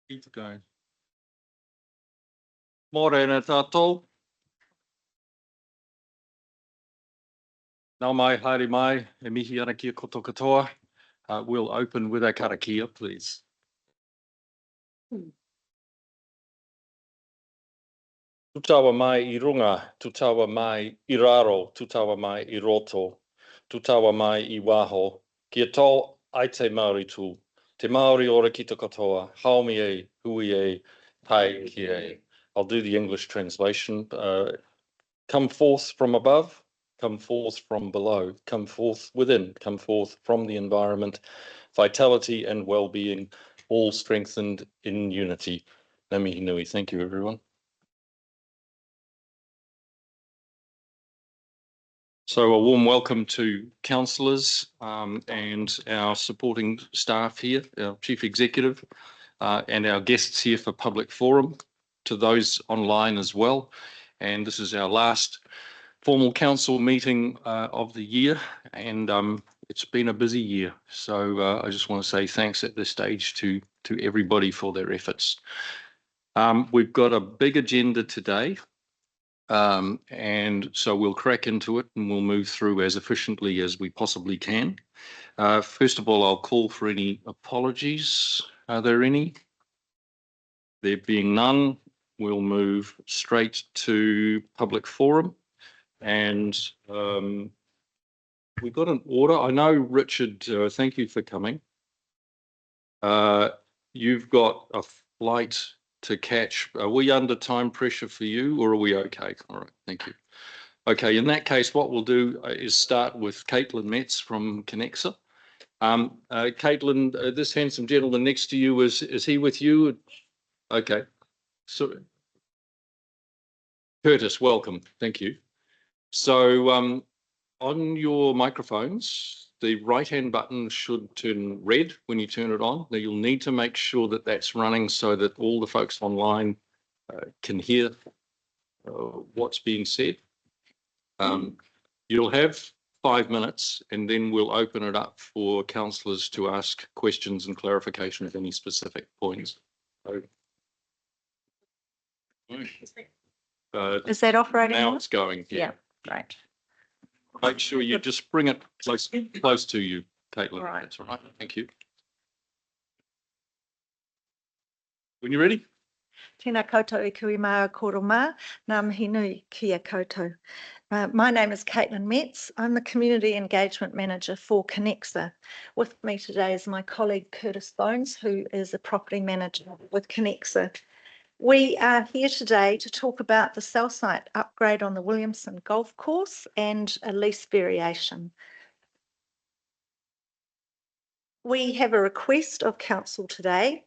Keep going. Morena tātou. Nau mai, haere mai, e mihi ana kia koto katoa. We'll open with our Karakia, please. Tutawa mai I runga, tutawa mai I raro, tutawa mai I roto, tutawa mai I waho, kia tō ai te Māori tū, te Māori ora ki te katoa, haumi e, hui e, pai ki e. I'll do the English translation. Come forth from above, come forth from below, come forth within, come forth from the environment, vitality and well-being, all strengthened in unity. Ngā mihi nui. Thank you, everyone. So a warm welcome to councillors and our supporting staff here, our Chief Executive and our guests here for public forum, to those online as well. And this is our last formal council meeting of the year, and it's been a busy year. So I just want to say thanks at this stage to everybody for their efforts. We've got a big agenda today. And so we'll crack into it and we'll move through as efficiently as we possibly can. First of all, I'll call for any apologies. Are there any? There being none, we'll move straight to public forum. And we've got an order. I know, Richard, thank you for coming. You've got a flight to catch. Are we under time pressure for you, or are we okay? All right, thank you. Okay, in that case, what we'll do is start with Caitlin Metz from Connexa. Caitlin, this handsome gentleman next to you, is he with you? Okay, so Curtis, welcome, thank you. So on your microphones, the right-hand button should turn red when you turn it on. Now you'll need to make sure that that's running so that all the folks online can hear what's being said. You'll have 5 minutes and then we'll open it up for councillors to ask questions and clarification of any specific points. So, is that operating? Now it's going. Yeah, great. Make sure you just bring it close to you, Caitlin. Right. That's all right. Thank you. When you're ready. Tēnā koutou e kui mā koroma, ngā mihi nui kia koutou. My name is Caitlin Metz. I'm the Community Engagement Manager for Connexa. With me today is my colleague Curtis Bones, who is a Property Manager with Connexa. We are here today to talk about the cell site upgrade on the Williamson Golf Course and a lease variation. We have a request of council today.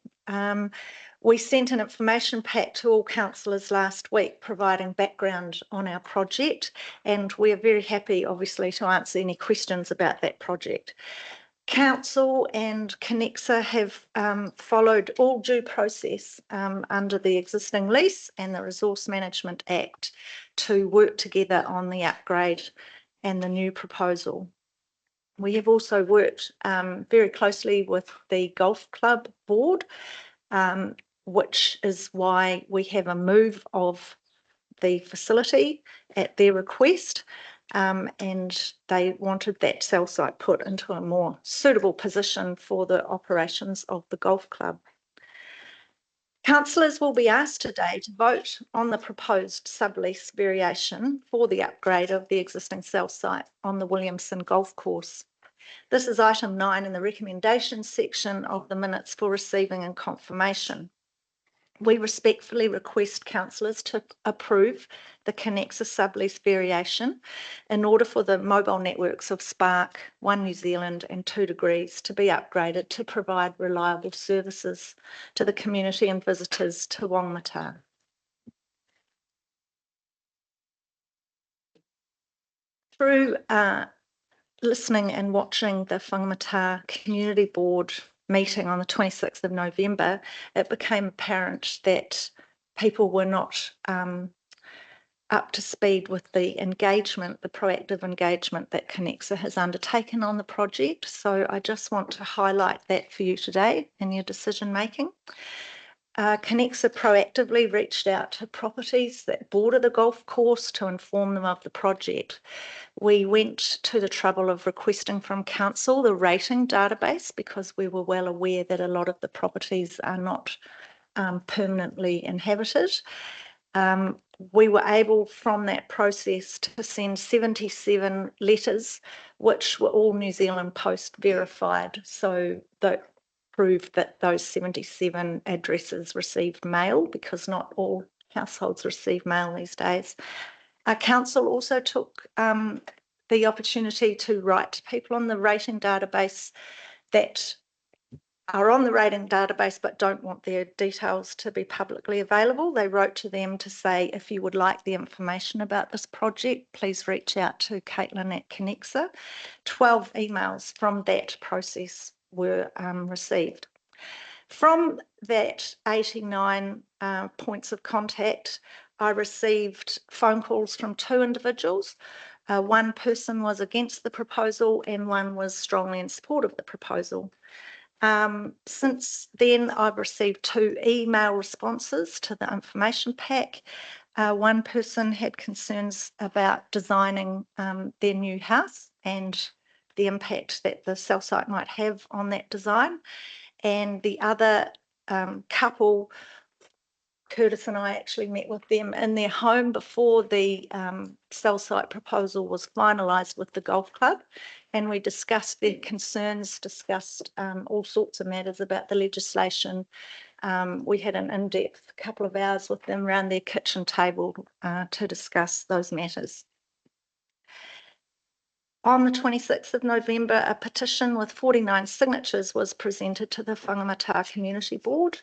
We sent an information pack to all councillors last week providing background on our project, and we are very happy obviously to answer any questions about that project. Council and Connexa have followed all due process under the existing lease and the Resource Management Act to work together on the upgrade and the new proposal. We have also worked very closely with the Golf Club Board, which is why we have a move of the facility at their request, and they wanted that cell site put into a more suitable position for the operations of the golf club. Councillors will be asked today to vote on the proposed sublease variation for the upgrade of the existing cell site on the Williamson Golf Course. This is item 9 in the recommendations section of the minutes for receiving and confirmation. We respectfully request councillors to approve the Connexa sublease variation in order for the mobile networks of Spark, One New Zealand and 2 Degrees to be upgraded to provide reliable services to the community and visitors to Whangapoua. Through listening and watching the Whangapoua Community Board meeting on the 26th of November, it became apparent that people were not up to speed with the engagement, the proactive engagement that Connexa has undertaken on the project. So I just want to highlight that for you today in your decision making. Connexa proactively reached out to properties that border the golf course to inform them of the project. We went to the trouble of requesting from council the rating database because we were well aware that a lot of the properties are not permanently inhabited. We were able from that process to send 77 letters, which were all New Zealand Post verified. So that proved that those 77 addresses received mail, because not all households receive mail these days. Our council also took the opportunity to write to people on the rating database that are on the rating database but don't want their details to be publicly available. They wrote to them to say, if you would like the information about this project, please reach out to Caitlin at Connexa. 12 emails from that process were received. From that 89 points of contact, I received phone calls from 2 individuals. One person was against the proposal and one was strongly in support of the proposal. Since then, I've received 2 email responses to the information pack. One person had concerns about designing their new house and the impact that the cell site might have on that design. And the other couple, Curtis and I actually met with them in their home before the cell site proposal was finalised with the golf club, and we discussed their concerns, discussed all sorts of matters about the legislation. We had an in-depth couple of hours with them around their kitchen table to discuss those matters. On the 26th of November, a petition with 49 signatures was presented to the Whangapoua Community Board.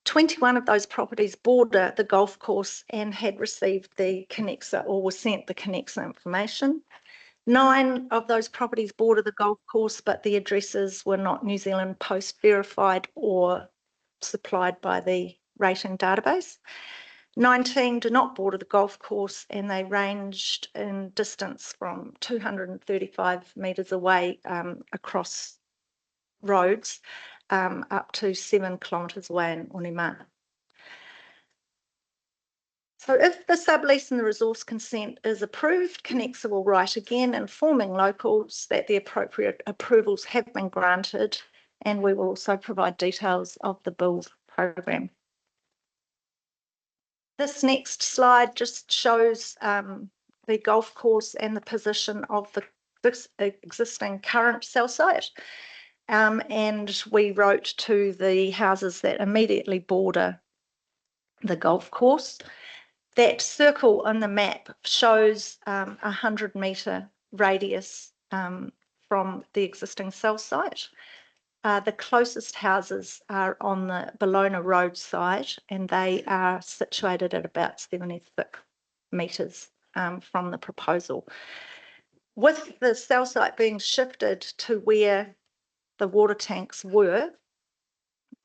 21 of those properties border the golf course and had received the Connexa or were sent the Connexa information. 9 of those properties border the golf course, but the addresses were not New Zealand Post verified or supplied by the rating database. 19 do not border the golf course, and they ranged in distance from 235 metres away across roads up to 7 kilometres away in Onimana. So if the sublease and the resource consent is approved, Connexa will write again informing locals that the appropriate approvals have been granted, and we will also provide details of the build program. This next slide just shows the golf course and the position of this existing current cell site. And we wrote to the houses that immediately border the golf course. That circle on the map shows a 100-metre radius from the existing cell site. The closest houses are on the Bellona Road side, and they are situated at about 76 metres from the proposal. With the cell site being shifted to where the water tanks were,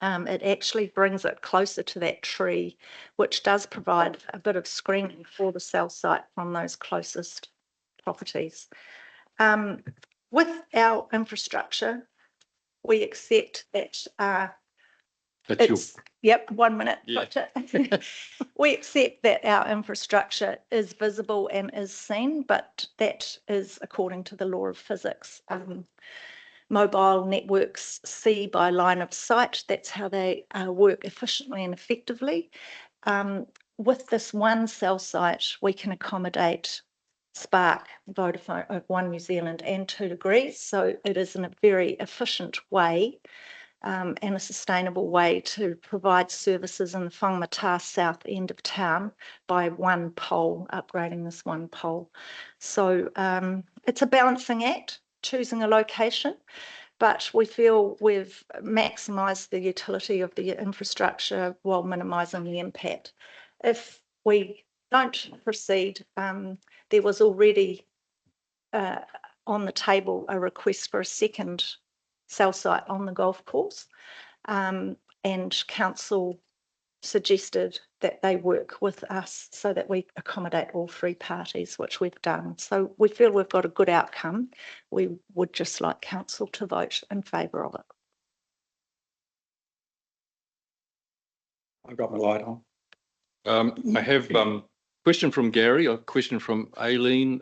it actually brings it closer to that tree, which does provide a bit of screening for the cell site from those closest properties. With our infrastructure, we accept that yep, 1 minute. Yeah. We accept that our infrastructure is visible and is seen, but that is according to the law of physics. Mobile networks see by line of sight. That's how they work efficiently and effectively. With this one cell site, we can accommodate Spark, Vodafone, One New Zealand and 2 Degrees. So it is in a very efficient way and a sustainable way to provide services in the Whangapoua south end of town by one pole, upgrading this one pole. So it's a balancing act, choosing a location, but we feel we've maximised the utility of the infrastructure while minimising the impact. If we don't proceed, there was already on the table a request for a second cell site on the golf course, and council suggested that they work with us so that we accommodate all 3 parties, which we've done. So we feel we've got a good outcome. We would just like council to vote in favour of it. I've got my light on. I have question from Gary, a question from Aileen.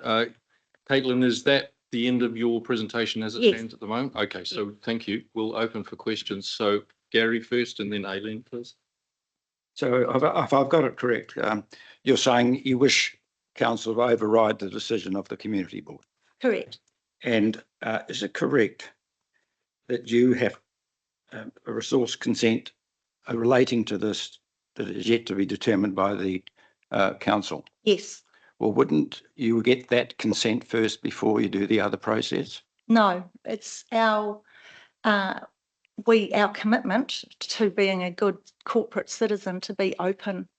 Caitlin, is that the end of your presentation as it Yes. stands at the moment? Okay, so thank you. We'll open for questions. So Gary first and then Aileen, please. So if I've got it correct, you're saying you wish council to override the decision of the community board. Correct. And is it correct that you have a resource consent relating to this that is yet to be determined by the council? Yes. Well, wouldn't you get that consent first before you do the other process? No, it's our commitment to being a good corporate citizen to be open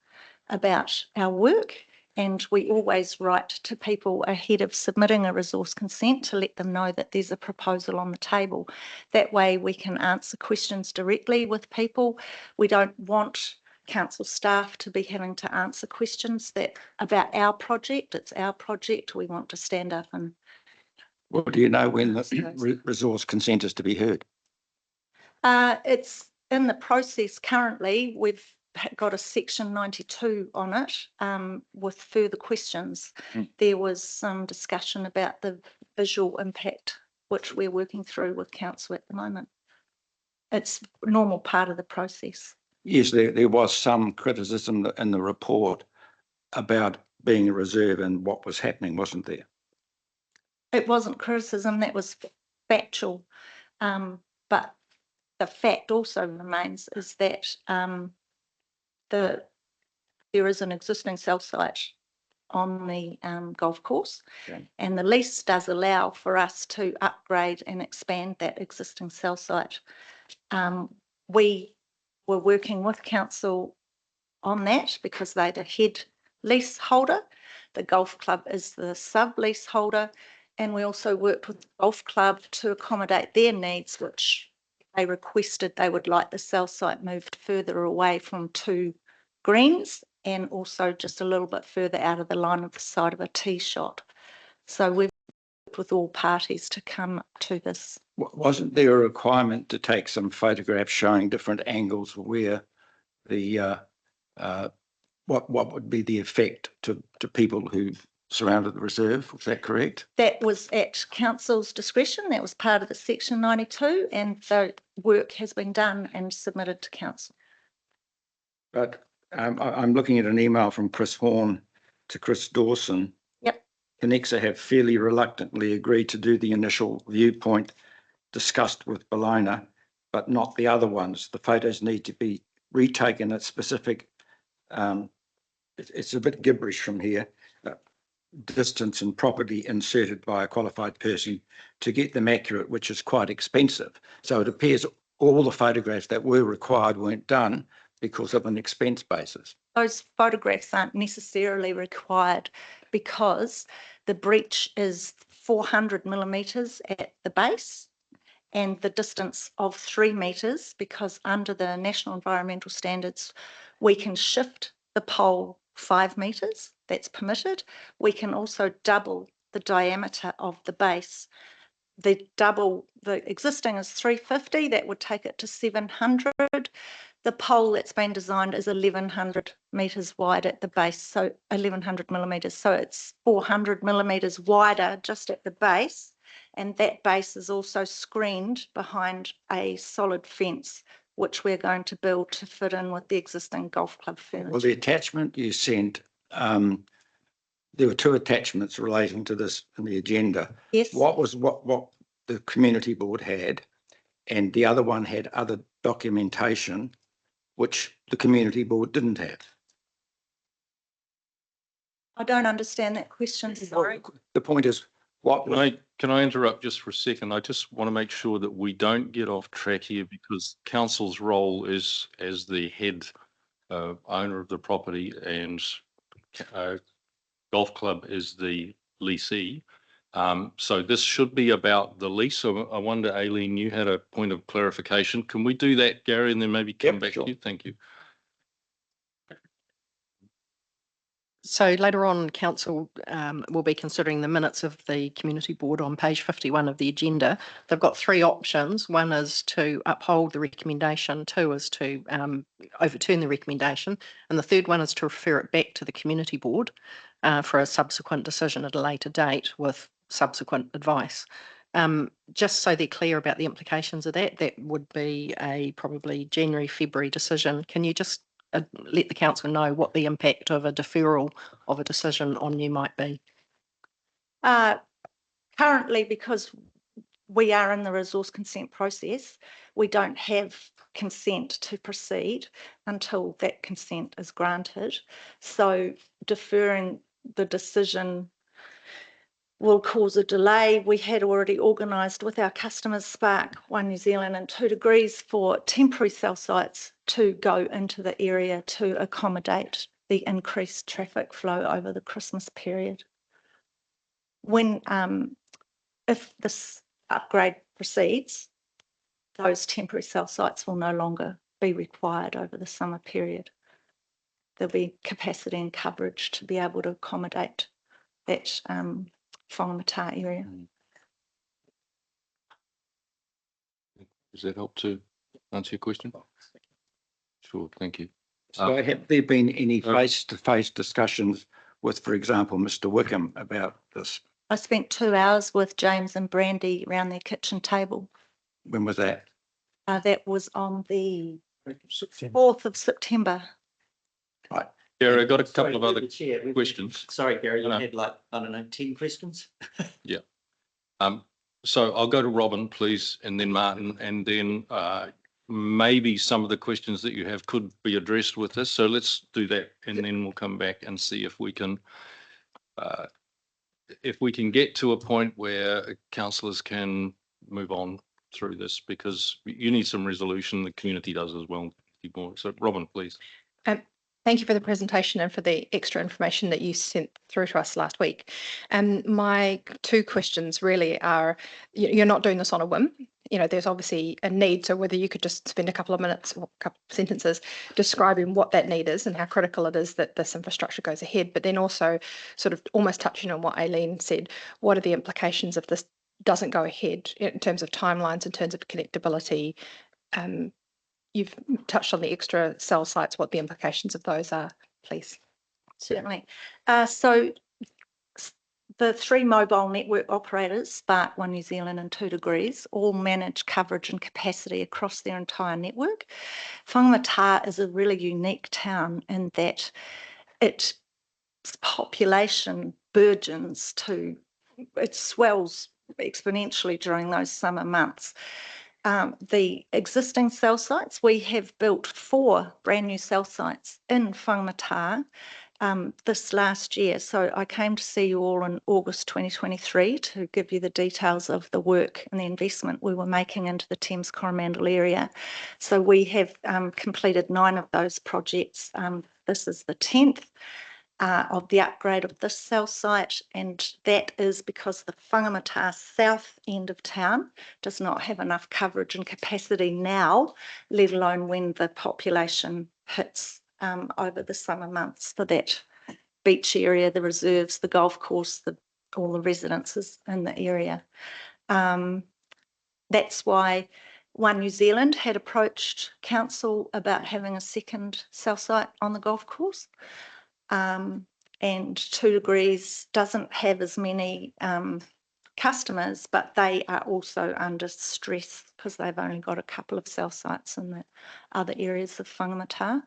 about our work, and we always write to people ahead of submitting a resource consent to let them know that there's a proposal on the table. That way we can answer questions directly with people. We don't want council staff to be having to answer questions about our project. It's our project. We want to stand up and... Well, do you know when the resource consent is to be heard? It's in the process currently. We've got a section 92 on it with further questions. There was some discussion about the visual impact, which we're working through with council at the moment. It's a normal part of the process. Yes, there was some criticism in the report about being a reserve and what was happening, wasn't there? It wasn't criticism, that was factual. But the fact also remains is that there is an existing cell site on the golf course, and the lease does allow for us to upgrade and expand that existing cell site. We were working with council on that because they're the head leaseholder. The golf club is the sub-lease holder, and we also worked with the golf club to accommodate their needs, which they requested they would like the cell site moved further away from 2 greens and also just a little bit further out of the line of the side of a tee shot. So we've worked with all parties to come to this. Wasn't there a requirement to take some photographs showing different angles where the what would be the effect to people who surrounded the reserve? Was that correct? That was at council's discretion. That was part of the section 92, and the work has been done and submitted to council. But I'm looking at an email from Chris Horn to Chris Dawson. Yep. Conexa have fairly reluctantly agreed to do the initial viewpoint discussed with Bologna, but not the other ones. The photos need to be retaken at specific, it's a bit gibberish from here, distance and properly inserted by a qualified person to get them accurate, which is quite expensive. So it appears all the photographs that were required weren't done because of an expense basis. Those photographs aren't necessarily required because the breach is 400 millimetres at the base and the distance of 3 metres, because under the National Environmental Standards, we can shift the pole 5 metres, that's permitted. We can also double the diameter of the base. The existing is 350, that would take it to 700. The pole that's been designed is 1100 metres wide at the base, so 1100 millimetres, so it's 400 millimetres wider just at the base, and that base is also screened behind a solid fence, which we're going to build to fit in with the existing golf club furniture. Well, the attachment you sent, there were 2 attachments relating to this in the agenda. Yes. What the community board had, and the other one had other documentation which the community board didn't have? I don't understand that question, sorry. The point is, Can I interrupt just for a second? I just want to make sure that we don't get off track here, because council's role is as the head owner of the property, and golf club is the leasee. So this should be about the lease. So I wonder, Aileen, you had a point of clarification. Can we do that, Gary, and then maybe come back to you? Thank you. So later on, council will be considering the minutes of the community board on page 51 of the agenda. They've got three options. One is to uphold the recommendation, two is to overturn the recommendation, and the third one is to refer it back to the community board for a subsequent decision at a later date with subsequent advice. Just so they're clear about the implications of that, that would be a probably January, February decision. Can you just let the council know what the impact of a deferral of a decision on you might be? Currently, because we are in the resource consent process, we don't have consent to proceed until that consent is granted. So deferring the decision will cause a delay. We had already organised with our customers, Spark, One New Zealand and 2 Degrees, for temporary cell sites to go into the area to accommodate the increased traffic flow over the Christmas period. When, if this upgrade proceeds, those temporary cell sites will no longer be required over the summer period. There'll be capacity and coverage to be able to accommodate that Whangapoua area. Does that help to answer your question? Sure, thank you. So have there been any face-to-face discussions with, for example, Mr. Wickham about this? I spent 2 hours with James and Brandy around their kitchen table. When was that? That was on the 4th of September. Right. Gary, I got a couple of other questions. Sorry, Gary, you had like, I don't know, 10 questions? Yeah. So I'll go to Robin, please, and then Martin, and then maybe some of the questions that you have could be addressed with this. So let's do that, and then we'll come back and see if we can get to a point where councillors can move on through this, because you need some resolution. The community does as well. So Robin, please. Thank you for the presentation and for the extra information that you sent through to us last week. My 2 questions really are, you're not doing this on a whim. You know, there's obviously a need. So whether you could just spend a couple of minutes or a couple of sentences describing what that need is and how critical it is that this infrastructure goes ahead, but then also sort of almost touching on what Aileen said, what are the implications if this doesn't go ahead in terms of timelines, in terms of connectability? You've touched on the extra cell sites, what the implications of those are, please. Certainly. So the 3 mobile network operators, Spark, One New Zealand and 2 Degrees, all manage coverage and capacity across their entire network. Whangapoua is a really unique town in that its population burgeons it swells exponentially during those summer months. The existing cell sites, we have built 4 brand new cell sites in Whangapoua this last year. So I came to see you all in August 2023 to give you the details of the work and the investment we were making into the Thames-Coromandel area. So we have completed 9 of those projects. This is the 10th. Of the upgrade of this cell site, and that is because the Whangapoua south end of town does not have enough coverage and capacity now, let alone when the population hits over the summer months for that beach area, the reserves, the golf course, all the residences in the area. That's why One New Zealand had approached council about having a second cell site on the golf course. And 2 Degrees doesn't have as many customers, but they are also under stress because they've only got a couple of cell sites in the other areas of Whangapoua.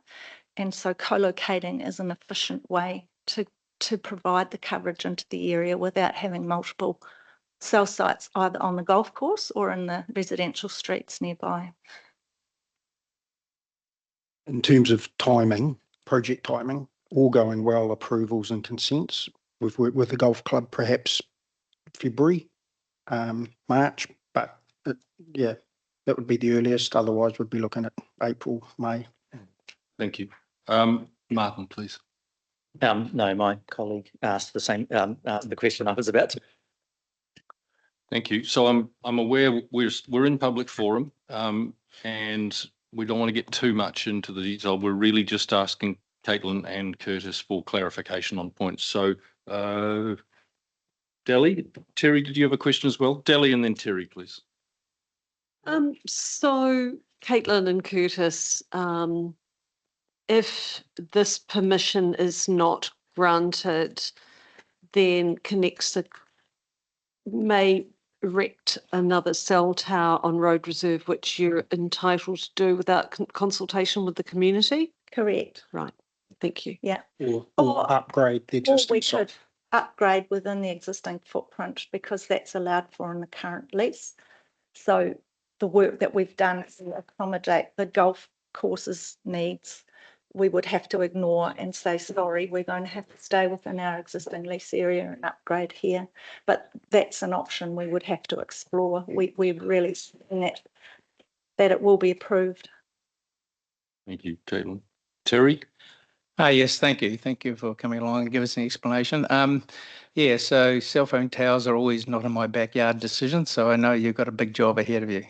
And so co-locating is an efficient way to provide the coverage into the area without having multiple cell sites either on the golf course or in the residential streets nearby. In terms of timing, project timing, all going well, approvals and consents. We've worked with the golf club, perhaps February, March, but yeah, that would be the earliest. Otherwise, we'd be looking at April, May. Thank you. Martin, please. No, my colleague asked the same, asked the question I was about to. Thank you. So I'm aware we're in public forum, and we don't want to get too much into the detail. We're really just asking Caitlin and Curtis for clarification on points. So, Deli, Terry, did you have a question as well? Deli and then Terry, please. So Caitlin and Curtis, if this permission is not granted, then Connexa may erect another cell tower on road reserve, which you're entitled to do without consultation with the community? Correct. Right, thank you. Yeah. Or upgrade the Or existing we site. could upgrade within the existing footprint because that's allowed for in the current lease. So the work that we've done to accommodate the golf courses needs, we would have to ignore and say, sorry, we're going to have to stay within our existing lease area and upgrade here. But that's an option we would have to explore. We're really seeing that it will be approved. Thank you, Caitlin. Terry? Yes, thank you. Thank you for coming along and give us an explanation. Yeah, so cell phone towers are always not in my backyard decision, so I know you've got a big job ahead of you.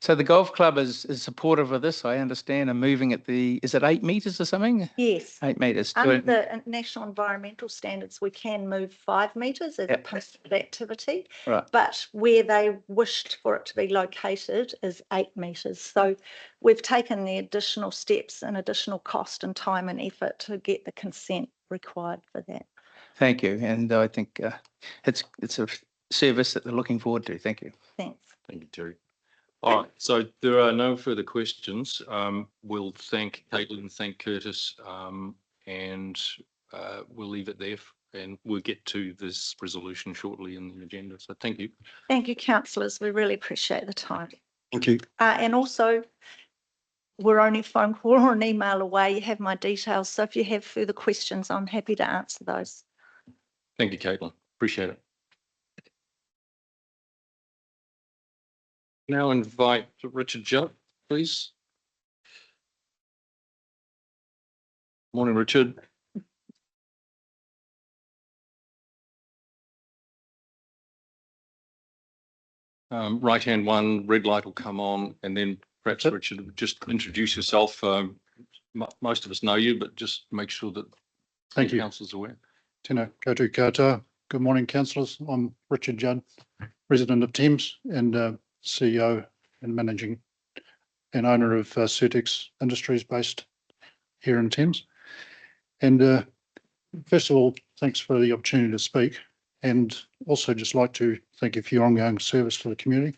So the golf club is supportive of this, I understand, and moving at is it 8 metres or something? Yes. 8 metres. Under the national environmental standards, we can move 5 metres as a permitted activity. Right. But where they wished for it to be located is 8 metres. So we've taken the additional steps and additional cost and time and effort to get the consent required for that. Thank you, and I think it's a service that they're looking forward to. Thank you. Thanks. Thank you, Terry. All right, so there are no further questions. We'll thank Caitlin, thank Curtis, and we'll leave it there and we'll get to this resolution shortly in the agenda. So thank you. Thank you, councillors. We really appreciate the time. Thank you. And also, we're only a phone call or an email away. You have my details. So if you have further questions, I'm happy to answer those. Thank you, Caitlin. Appreciate it. Now invite Richard Judd, please. Morning, Richard. Right hand one, red light will come on, and then perhaps Richard, just introduce yourself. Most of us know you, but just make sure that Thank you. Councillors aware. Tēnā koutou katoa. Good morning, councillors. I'm Richard Judd, resident of Thames and CEO and managing and owner of Certex Industries based here in Thames. And first of all, thanks for the opportunity to speak, and also just like to thank you for your ongoing service to the community.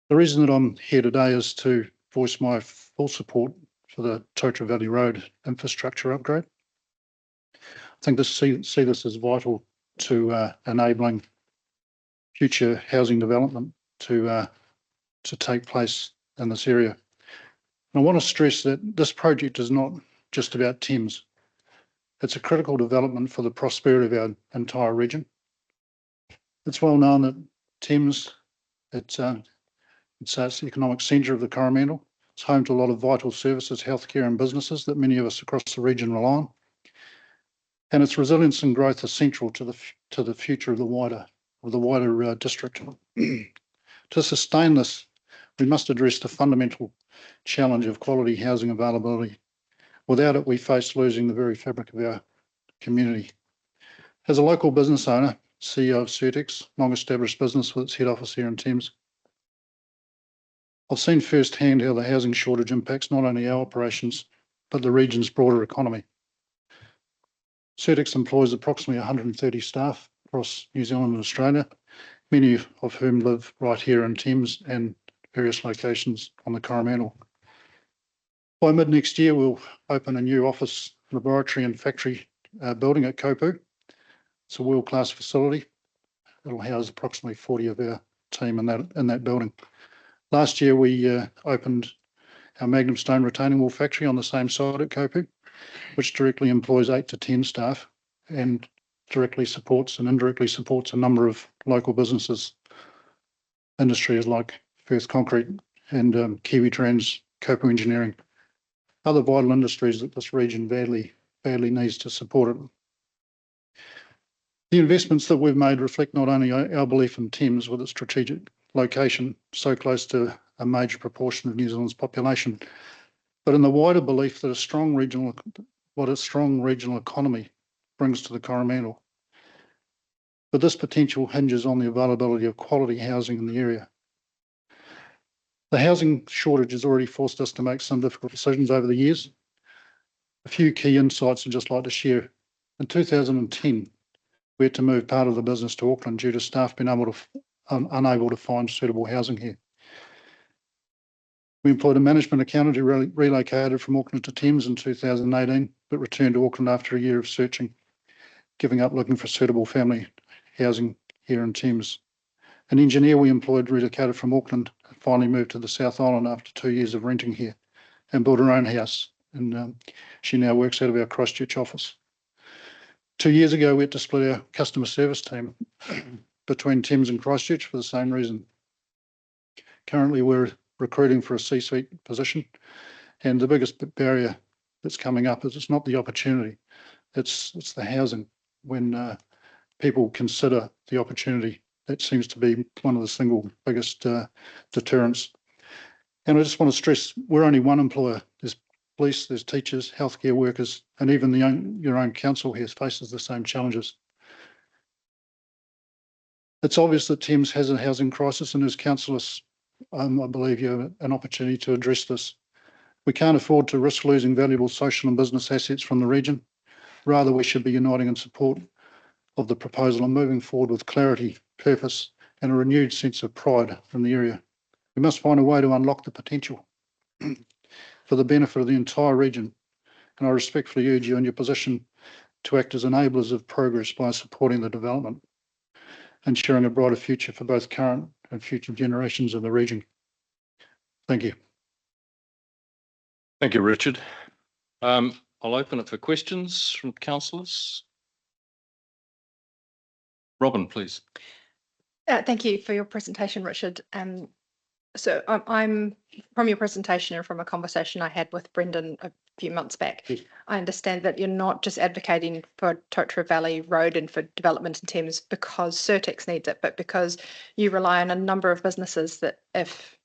The reason that I'm here today is to voice my full support for the Totara Valley Road infrastructure upgrade. I think see this as vital to enabling future housing development to take place in this area. And I want to stress that this project is not just about Thames. It's a critical development for the prosperity of our entire region. It's well known that Thames, it's the economic centre of the Coromandel. It's home to a lot of vital services, healthcare and businesses that many of us across the region rely on. And its resilience and growth are central to the future of the wider district. To sustain this, we must address the fundamental challenge of quality housing availability. Without it, we face losing the very fabric of our community. As a local business owner, CEO of Certex, long-established business with its head office here in Thames, I've seen firsthand how the housing shortage impacts not only our operations, but the region's broader economy. Certex employs approximately 130 staff across New Zealand and Australia, many of whom live right here in Thames and various locations on the Coromandel. By mid next year, we'll open a new office, laboratory and factory building at Kopu. It's a world-class facility. It'll house approximately 40 of our team in that building. Last year, we opened our Magnum Stone retaining wall factory on the same site at Kopu, which directly employs 8 to 10 staff and directly supports and indirectly supports a number of local businesses, industries like Firth Concrete and Kiwi Trans, Kopu Engineering, other vital industries that this region badly needs to support it. The investments that we've made reflect not only our belief in Thames with its strategic location so close to a major proportion of New Zealand's population, but in the wider belief that what a strong regional economy brings to the Coromandel. But this potential hinges on the availability of quality housing in the area. The housing shortage has already forced us to make some difficult decisions over the years. A few key insights I'd just like to share. In 2010, we had to move part of the business to Auckland due to staff being unable to find suitable housing here. We employed a management accountant who relocated from Auckland to Thames in 2018, but returned to Auckland after a year of searching, giving up looking for suitable family housing here in Thames. An engineer we employed relocated from Auckland and finally moved to the South Island after 2 years of renting here and built her own house. And she now works out of our Christchurch office. 2 years ago, we had to split our customer service team between Thames and Christchurch for the same reason. Currently, we're recruiting for a C-suite position, and the biggest barrier that's coming up is it's not the opportunity, it's the housing. When people consider the opportunity, that seems to be one of the single biggest deterrents. And I just want to stress, we're only one employer. There's police, there's teachers, healthcare workers, and even your own council here faces the same challenges. It's obvious that Thames has a housing crisis, and as councillors, I believe you have an opportunity to address this. We can't afford to risk losing valuable social and business assets from the region. Rather, we should be uniting in support of the proposal and moving forward with clarity, purpose, and a renewed sense of pride in the area. We must find a way to unlock the potential for the benefit of the entire region, and I respectfully urge you in your position to act as enablers of progress by supporting the development, ensuring a brighter future for both current and future generations of the region. Thank you. Thank you, Richard. I'll open it for questions from councillors. Robin, please. Thank you for your presentation, Richard. So I'm from your presentation and from a conversation I had with Brendan a few months back, Yes. I understand that you're not just advocating for Totara Valley Road and for development in Thames because Surtex needs it, but because you rely on a number of businesses that if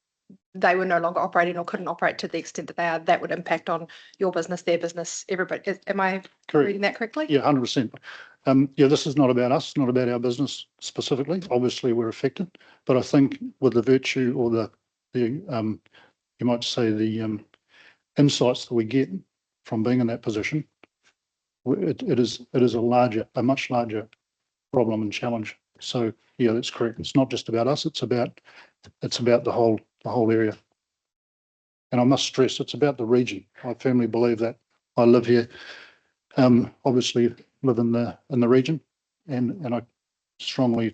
they were no longer operating or couldn't operate to the extent that they are, that would impact on your business, their business, everybody. Am I reading that correctly? Yeah, 100%. Yeah, this is not about us, not about our business specifically. Obviously, we're affected, but I think with the virtue or the you might say the insights that we get from being in that position, it is a much larger problem and challenge. So yeah, that's correct. It's not just about us. It's about the whole area. And I must stress, it's about the region. I firmly believe that. I live here, obviously live in the region, and I strongly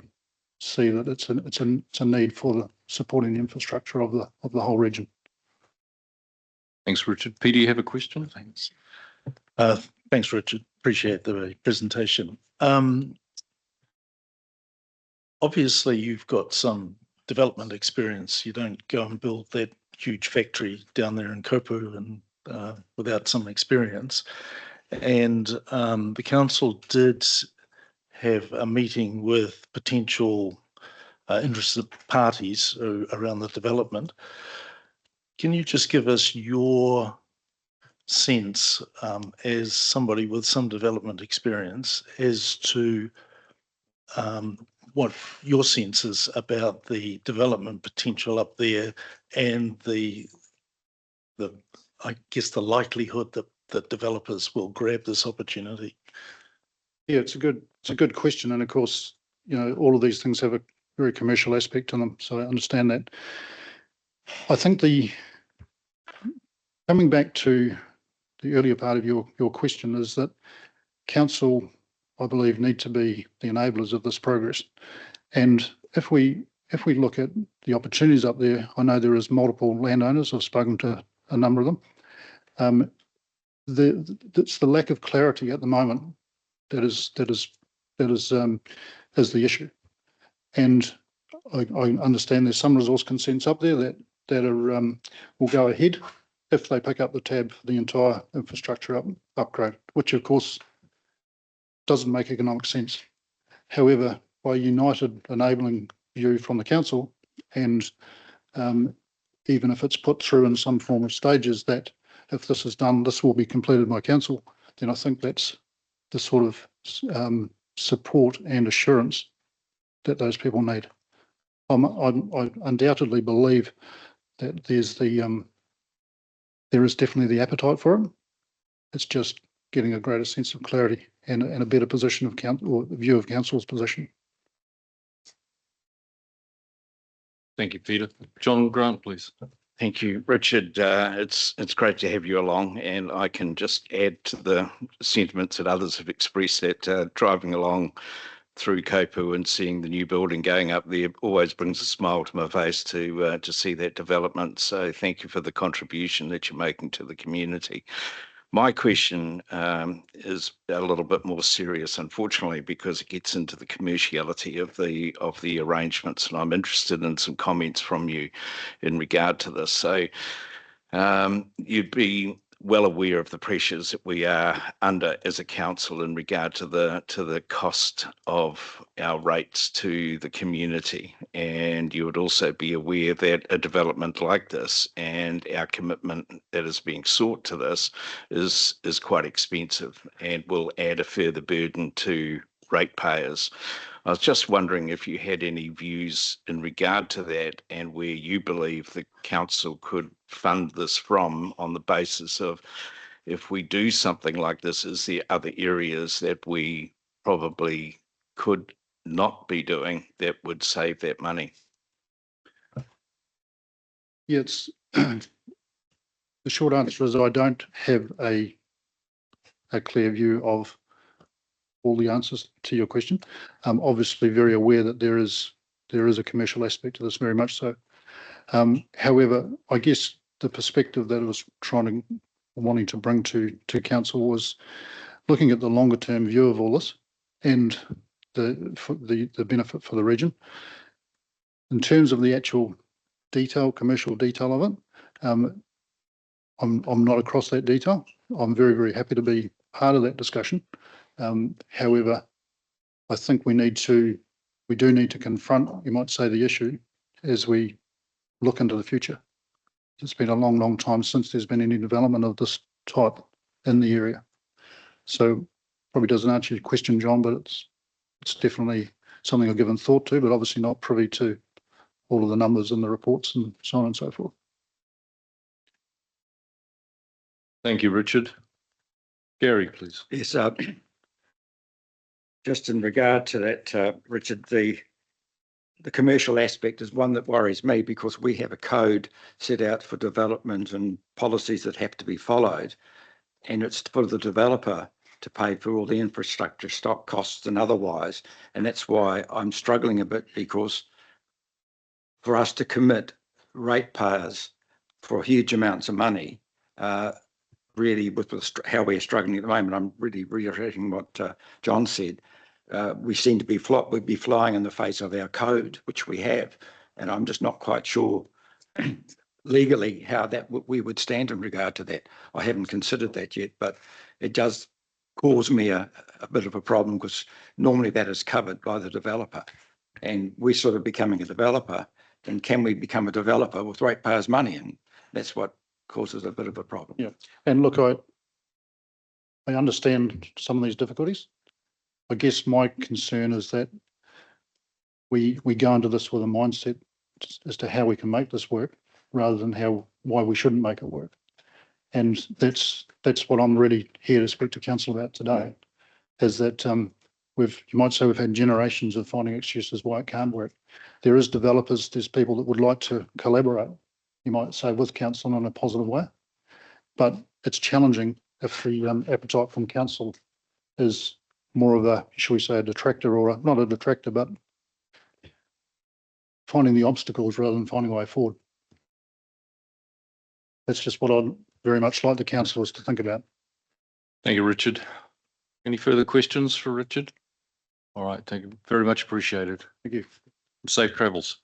see that it's a need for the supporting the infrastructure of the whole region. Thanks, Richard. Peter, you have a question? Thanks. Thanks, Richard. Appreciate the presentation. Obviously, you've got some development experience. You don't go and build that huge factory down there in Kopu and without some experience. And the council did have a meeting with potential interested parties around the development. Can you just give us your sense as somebody with some development experience as to what your sense is about the development potential up there and the I guess the likelihood that developers will grab this opportunity? Yeah, it's a good question, and of course, you know, all of these things have a very commercial aspect to them, so I understand that. I think coming back to the earlier part of your question is that council, I believe, need to be the enablers of this progress. And if we look at the opportunities up there, I know there is multiple landowners. I've spoken to a number of them. It's the lack of clarity at the moment that is the issue. And I understand there's some resource consents up there that are will go ahead if they pick up the tab for the entire infrastructure upgrade, which of course doesn't make economic sense. However, by united enabling view from the council, and even if it's put through in some form of stages, that if this is done, this will be completed by council, then I think that's the sort of support and assurance that those people need. I undoubtedly believe that there is definitely the appetite for it. It's just getting a greater sense of clarity and a better position of council, or view of council's position. Thank you, Peter. John Grant, please. Thank you, Richard. It's great to have you along, and I can just add to the sentiments that others have expressed that driving along through Kaupū and seeing the new building going up there always brings a smile to my face to see that development. So thank you for the contribution that you're making to the community. My question is a little bit more serious, unfortunately, because it gets into the commerciality of the arrangements, and I'm interested in some comments from you in regard to this. So you'd be well aware of the pressures that we are under as a council in regard to the cost of our rates to the community, and you would also be aware that a development like this and our commitment that is being sought to this is quite expensive and will add a further burden to ratepayers. I was just wondering if you had any views in regard to that and where you believe the council could fund this from, on the basis of, if we do something like this, is there other areas that we probably could not be doing that would save that money? Yeah, it's the short answer is I don't have a clear view of all the answers to your question. I'm obviously very aware that there is a commercial aspect to this, very much so. However, I guess the perspective that I was wanting to bring to council was looking at the longer term view of all this and the benefit for the region. In terms of the actual commercial detail of it, I'm not across that detail. I'm very, very happy to be part of that discussion. However, I think we do need to confront, you might say, the issue as we look into the future. It's been a long, long time since there's been any development of this type in the area. So probably doesn't answer your question, John, but it's definitely something I've given thought to, but obviously not privy to all of the numbers and the reports and so on and so forth. Thank you, Richard. Gary, please. Yes, just in regard to that, Richard, the commercial aspect is one that worries me, because we have a code set out for development and policies that have to be followed, and it's for the developer to pay for all the infrastructure, stock costs and otherwise. And that's why I'm struggling a bit, because for us to commit ratepayers for huge amounts of money, really with how we're struggling at the moment, I'm really reiterating what John said. We seem to be we'd be flying in the face of our code, which we have, and I'm just not quite sure legally how that we would stand in regard to that. I haven't considered that yet, but it does cause me a bit of a problem, because normally that is covered by the developer, and we're sort of becoming a developer. And can we become a developer with ratepayers' money? And that's what causes a bit of a problem. Yeah, and look, I understand some of these difficulties. I guess my concern is that we go into this with a mindset as to how we can make this work, rather than why we shouldn't make it work. And that's what I'm really here to speak to council about today, is that you might say we've had generations of finding excuses why it can't work. There is developers, there's people that would like to collaborate, you might say, with council in a positive way, but it's challenging if the appetite from council is more of a, shall we say, a detractor, or not a detractor, but finding the obstacles rather than finding a way forward. That's just what I'd very much like the councillors to think about. Thank you, Richard. Any further questions for Richard? All right, thank you. Very much appreciated. Thank you. Safe travels.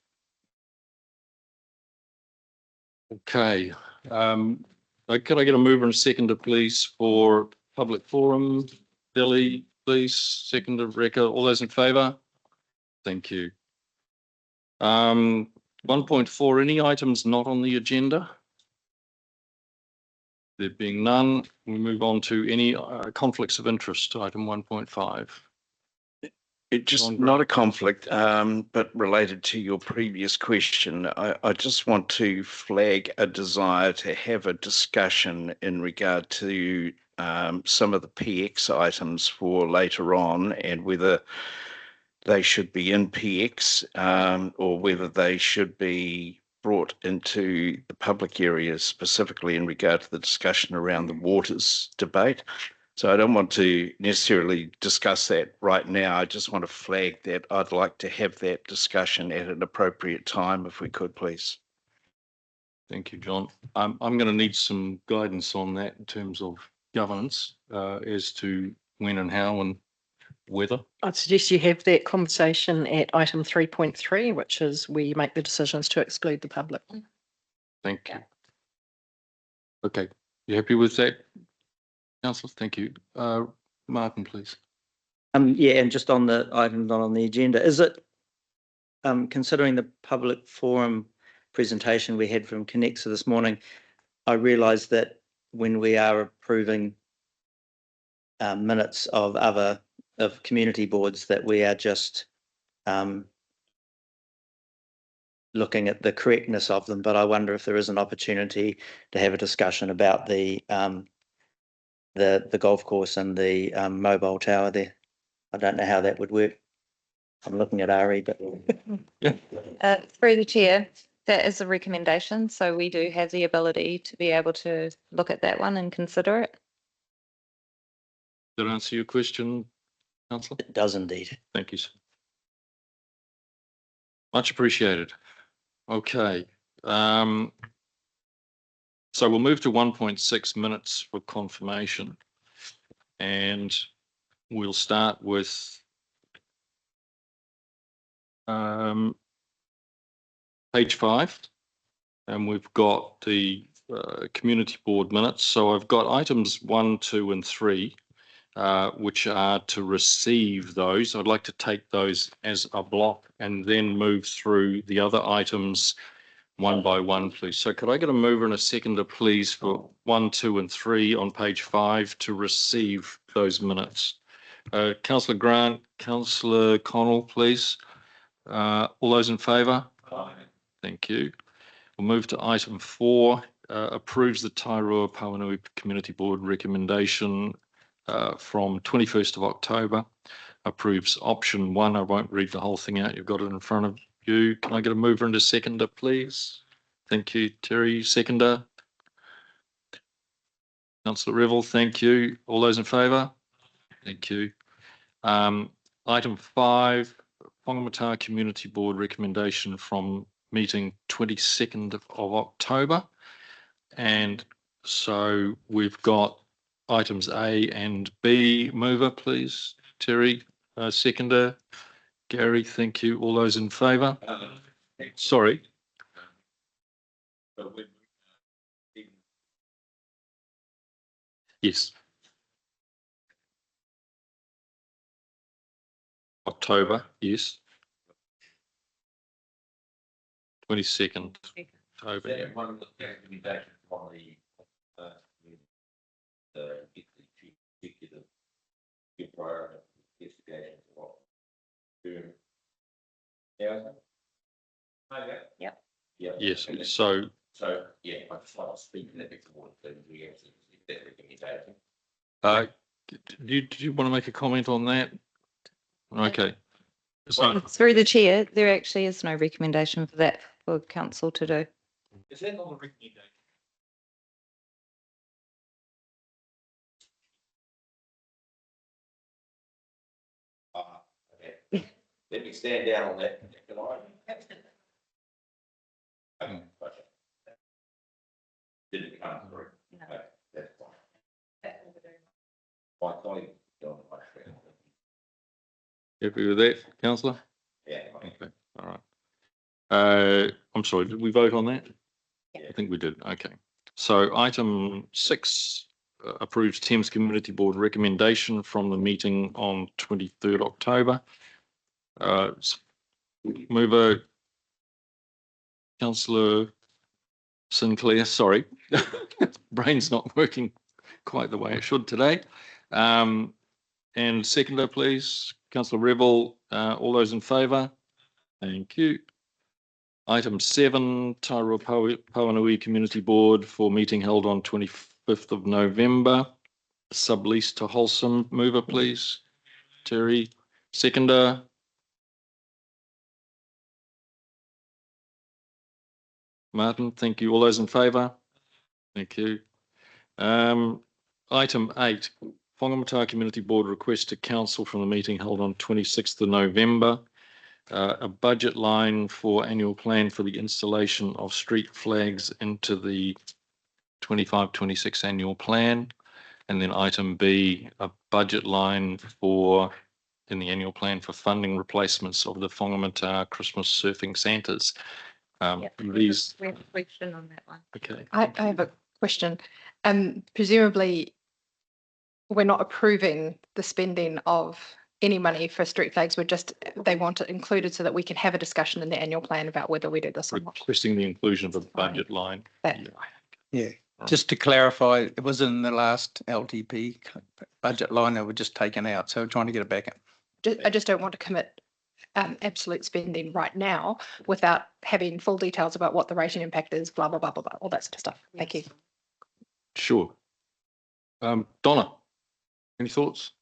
Okay. Can I get a mover and seconder, please, for public forum? Billy, please. Seconder, Rebecca. All those in favour? Thank you. 1.4, any items not on the agenda? There being none, we move on to any conflicts of interest, item 1.5. It just John not a conflict, but related to your previous question. I just want to flag a desire to have a discussion in regard to some of the PX items for later on, and whether they should be in PX or whether they should be brought into the public areas, specifically in regard to the discussion around the waters debate. So I don't want to necessarily discuss that right now. I just want to flag that I'd like to have that discussion at an appropriate time, if we could, please. Thank you, John. I'm going to need some guidance on that in terms of governance as to when and how and whether. I'd suggest you have that conversation at item 3.3, which is where you make the decisions to exclude the public. Thank you. Okay, you happy with that, Councillor? Thank you. Martin, please. Yeah, and just on the item not on the agenda, is it considering the public forum presentation we had from Connexa this morning, I realised that when we are approving minutes of community boards, that we are just looking at the correctness of them. But I wonder if there is an opportunity to have a discussion about the golf course and the mobile tower there. I don't know how that would work. I'm looking at Ari, but yeah. Through the chair, that is a recommendation. So we do have the ability to be able to look at that one and consider it. Did that answer your question, Councillor? it does indeed. Thank you, sir. Much appreciated. Okay. So we'll move to 1.6 minutes for confirmation. And we'll start with page 5. And we've got the community board minutes. So I've got items 1, 2, and 3. Which are to receive those. I'd like to take those as a block and then move through the other items one by one, please. So could I get a mover and a seconder, please, for 1, 2, and 3 on page 5 to receive those minutes? Councillor Grant, Councillor Connell, please. All those in favour? Aye. Thank you. We'll move to item 4, approves the Tairua Pauanui Community Board recommendation from 21st of October, approves option 1. I won't read the whole thing out. You've got it in front of you. Can I get a mover and a seconder, please? Thank you, Terry. Seconder. Councillor Revel, thank you. All those in favour? Thank you. Item 5, Whangapoua Community Board recommendation from meeting 22nd of October. And so we've got items A and B. Mover, please. Terry, seconder. Gary, thank you. All those in favour? Sorry. Yes. October, yes. 22nd October. Yeah. One of the recommendations on the executive prior investigation of Yep. Yes. So yeah, I just want to speak to that before we actually that recommendation. do you want to make a comment on that? Okay. So, through the chair, there actually is no recommendation for that for council to do. Is that not a recommendation? Okay. Let me stand down on that. Didn't come through. No. Okay, that's fine. My colleague, John, Happy with that, councillor? yeah. Okay. All right. I'm sorry, did we vote on that? Yeah. I think we did. Okay. So item 6 approves Thames Community Board recommendation from the meeting on 23rd October. Mover, Councillor Sinclair, sorry. Brain's not working quite the way it should today. And seconder, please, Councillor Rebel. All those in favour? Thank you. Item 7, Tairua Pauanui Community Board for meeting held on 25th of November. Sublease to Wholesome. Mover, please. Terry. Seconder. Martin, thank you. All those in favour? Thank you. Item 8, Whangapoua Community Board request to council from the meeting held on 26th of November. A budget line for annual plan for the installation of street flags into the 25-26 annual plan. And then item B, a budget line in the annual plan for funding replacements of the Whangapoua Christmas surfing Santas. These. We have a question on that one. Okay. I have a question. Presumably, we're not approving the spending of any money for street flags. They want it included so that we can have a discussion in the annual plan about whether we do this or not. Requesting the inclusion of a budget line. Yeah, just to clarify, it was in the last LTP budget line that were just taken out, so we're trying to get it back in. I just don't want to commit absolute spending right now without having full details about what the rating impact is, blah, blah, blah, blah, blah, all that sort of stuff. Thank you. Sure. Donna, any thoughts?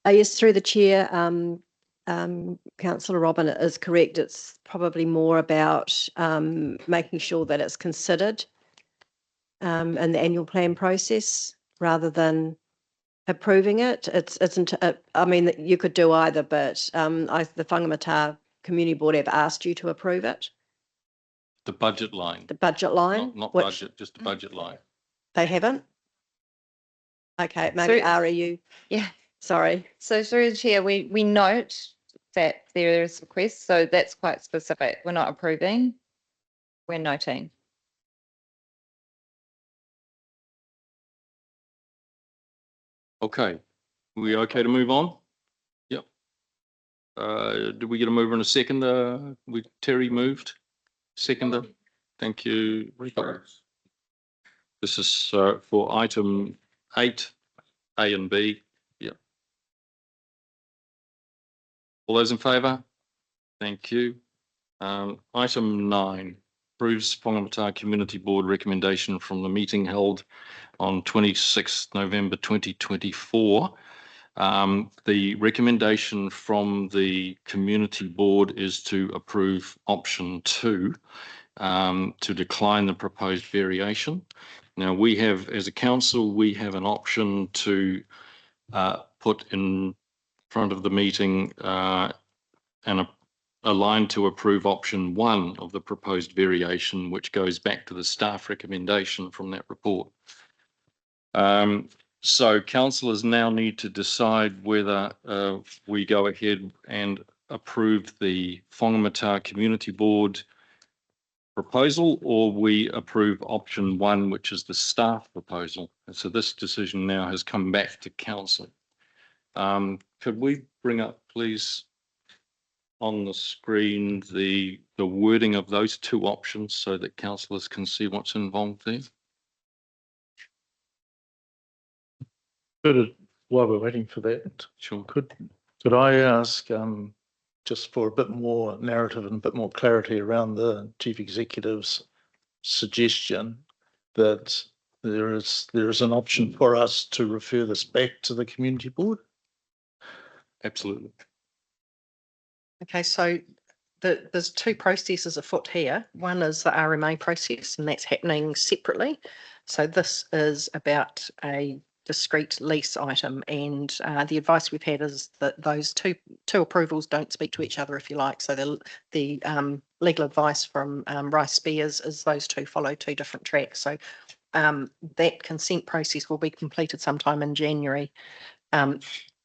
Yes, through the chair, Councillor Robin is correct. It's probably more about making sure that it's considered in the annual plan process rather than approving it. I mean, you could do either, but the Whangapoua Community Board have asked you to approve it. The budget line. The budget line? Not budget, just the budget line. They haven't? Okay, maybe REU. Yeah. Sorry. So through the chair, we note that there is requests, so that's quite specific. We're not approving, we're noting. Okay, we okay to move on? Yep. Did we get a mover and a seconder? Terry moved. Seconder. Thank you. This is for item 8, A and B. Yep. All those in favour? Thank you. Item 9 approves Whangapoua Community Board recommendation from the meeting held on 26th November 2024. The recommendation from the Community Board is to approve option 2, to decline the proposed variation. Now we have, as a council, we have an option to put in front of the meeting and a line to approve option 1 of the proposed variation, which goes back to the staff recommendation from that report. So councillors now need to decide whether we go ahead and approve the Whangapoua Community Board proposal, or we approve option 1, which is the staff proposal. And so this decision now has come back to council. Could we bring up, please, on the screen the wording of those 2 options so that councillors can see what's involved there? While we're waiting for that, Sure. Could I ask just for a bit more narrative and a bit more clarity around the Chief Executive's suggestion that there is an option for us to refer this back to the Community Board? Absolutely. Okay, so there's 2 processes afoot here. One is the RMA process, and that's happening separately. So this is about a discrete lease item, and the advice we've had is that those two approvals don't speak to each other, if you like. So the legal advice from Rice Spears is those 2 follow 2 different tracks. So that consent process will be completed sometime in January.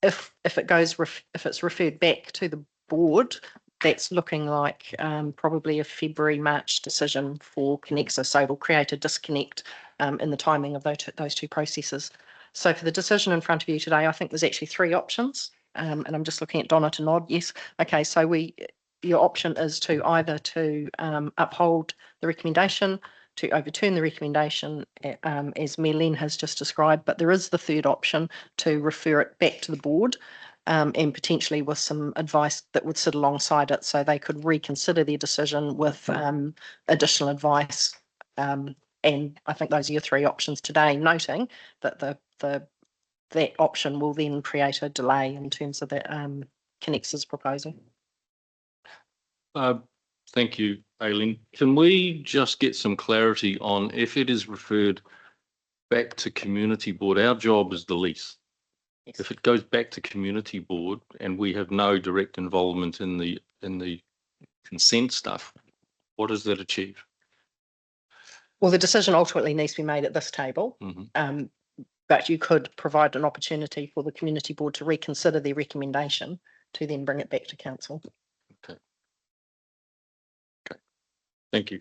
If it's referred back to the board, that's looking like probably a February-March decision for Connexa. So it'll create a disconnect in the timing of those 2 processes. So for the decision in front of you today, I think there's actually 3 options, and I'm just looking at Donna to nod. Yes. Okay. So your option is to either to uphold the recommendation, to overturn the recommendation, as Lynn has just described, but there is the third option to refer it back to the board, and potentially with some advice that would sit alongside it, so they could reconsider their decision with additional advice. And I think those are your three options today, noting that that option will then create a delay in terms of that Connex's proposal. Thank you, Aileen. Can we just get some clarity on if it is referred back to community board? Our job is the lease. Yes. If it goes back to community board and we have no direct involvement in the consent stuff, what does that achieve? Well, the decision ultimately needs to be made at this table, but you could provide an opportunity for the community board to reconsider their recommendation to then bring it back to council. Okay. Thank you.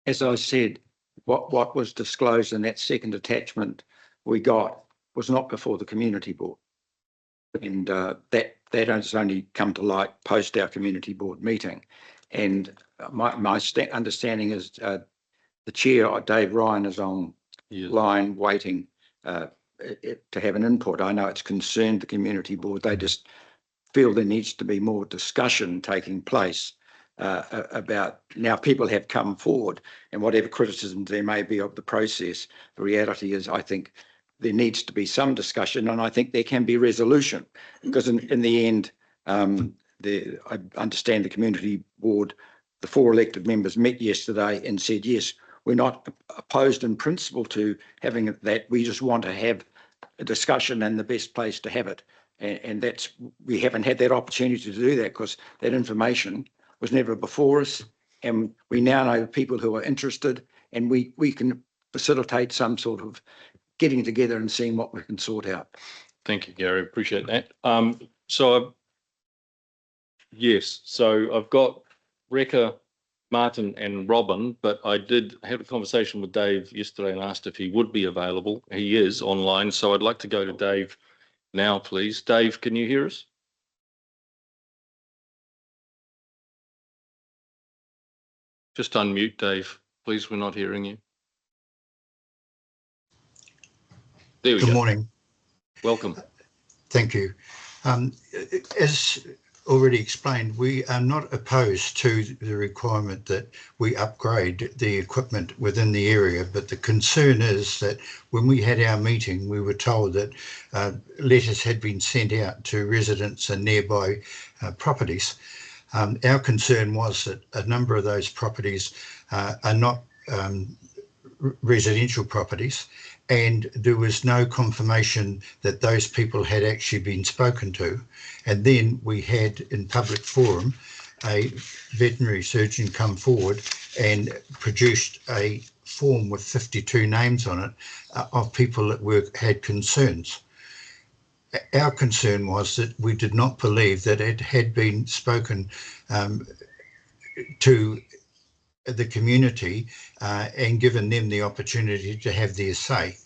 As I said, what was disclosed in that second attachment we got was not before the community board. And that has only come to light post our community board meeting. And my understanding is the chair, Dave Ryan, is on line waiting to have an input. I know it's concerned the community board. They just feel there needs to be more discussion taking place about, now people have come forward, and whatever criticisms there may be of the process, the reality is I think there needs to be some discussion, and I think there can be resolution, because in the end, I understand the community board, the 4 elected members met yesterday and said, yes, we're not opposed in principle to having that. We just want to have a discussion, and the best place to have it. And that's, we haven't had that opportunity to do that because that information was never before us. And we now know people who are interested, and we can facilitate some sort of getting together and seeing what we can sort out. Thank you, Gary. Appreciate that. Yes, so I've got Rekha, Martin and Robin, but I did have a conversation with Dave yesterday and asked if he would be available. He is online, so I'd like to go to Dave now, please. Dave, can you hear us? Just unmute, Dave. Please, we're not hearing you. There we go. Good morning. Welcome. Thank you. As already explained, we are not opposed to the requirement that we upgrade the equipment within the area, but the concern is that when we had our meeting, we were told that letters had been sent out to residents and nearby properties. Our concern was that a number of those properties are not residential properties, and there was no confirmation that those people had actually been spoken to. And then we had in public forum a veterinary surgeon come forward and produced a form with 52 names on it of people that had concerns. Our concern was that we did not believe that it had been spoken to the community and given them the opportunity to have their say.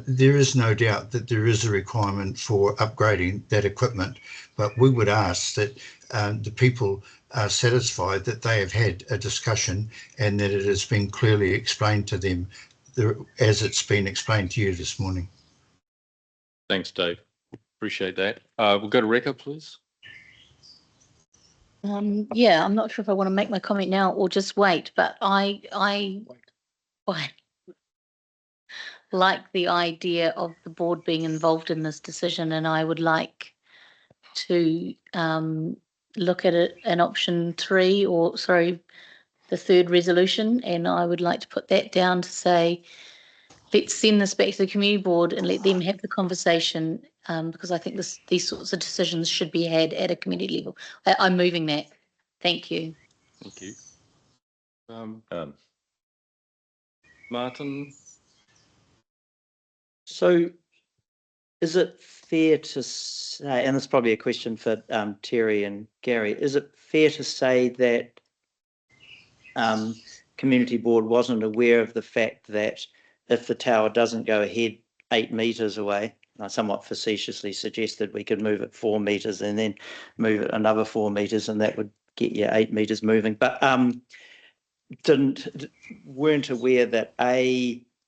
There is no doubt that there is a requirement for upgrading that equipment, but we would ask that the people are satisfied that they have had a discussion and that it has been clearly explained to them as it's been explained to you this morning. Thanks, Dave. Appreciate that. We'll go to Rekha, please. Yeah, I'm not sure if I want to make my comment now or just wait, but I like the idea of the board being involved in this decision, and I would like to look at it an option 3, or sorry, the third resolution, and I would like to put that down to say, let's send this back to the community board and let them have the conversation, because I think these sorts of decisions should be had at a community level. I'm moving that. Thank you. Thank you. Martin? So is it fair to say, and it's probably a question for Terry and Gary, is it fair to say that community board wasn't aware of the fact that if the tower doesn't go ahead 8 metres away, I somewhat facetiously suggested we could move it 4 metres and then move it another 4 metres, and that would get you 8 metres moving. But weren't aware that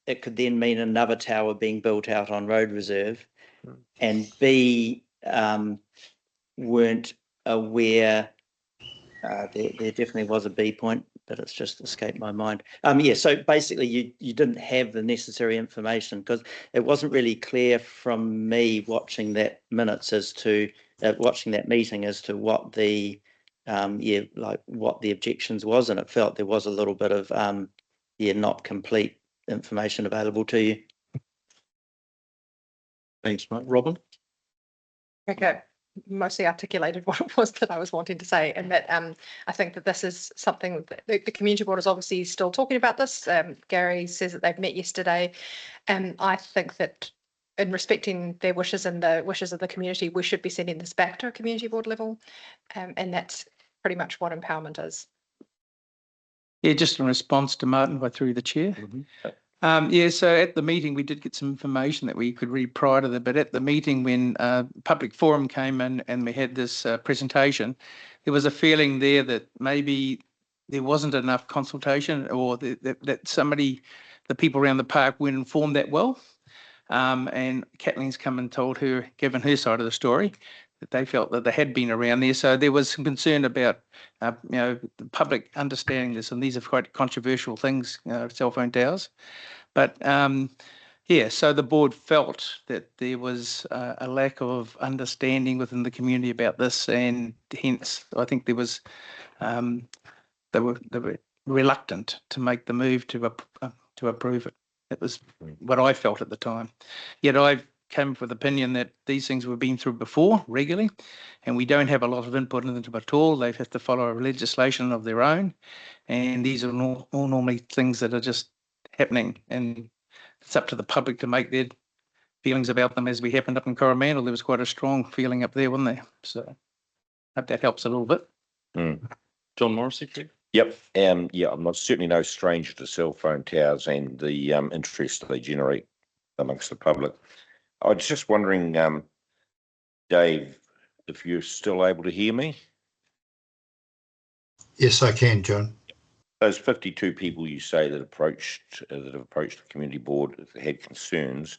it could then mean another tower being built out on road reserve, and B, weren't aware. There definitely was a B point, but it's just escaped my mind. Yeah, so basically you didn't have the necessary information, because it wasn't really clear from me watching that minutes as to watching that meeting as to what the what the objections was, and it felt there was a little bit of not complete information available to you. Thanks, mate. Robin? Okay, mostly articulated what it was that I was wanting to say, and that I think that this is something that the community board is obviously still talking about this. Gary says that they've met yesterday, and I think that in respecting their wishes and the wishes of the community, we should be sending this back to a community board level, and that's pretty much what empowerment is. Yeah, just in response to Martin, by through the chair. Yeah, so at the meeting, we did get some information that we could read prior to that, but at the meeting when public forum came in and we had this presentation, there was a feeling there that maybe there wasn't enough consultation, or that somebody, the people around the park weren't informed that well. And Kathleen's come and told her, given her side of the story, that they felt that they had been around there. So there was some concern about, the public understanding this, and these are quite controversial things, cell phone towers. But yeah, so the board felt that there was a lack of understanding within the community about this, and hence I think there was they were reluctant to make the move to approve it. That was what I felt at the time. Yet I came with the opinion that these things were been through before regularly, and we don't have a lot of input into them at all. They have to follow legislation of their own, and these are all normally things that are just happening, and it's up to the public to make their feelings about them. As we happened up in Coromandel, there was quite a strong feeling up there, wasn't there? So I hope that helps a little bit. John Morrissey, please. Yep. Yeah, I'm certainly no stranger to cell phone towers and the interest they generate amongst the public. I was just wondering, Dave, if you're still able to hear me? Yes, I can, John. Those 52 people you say that have approached the community board had concerns.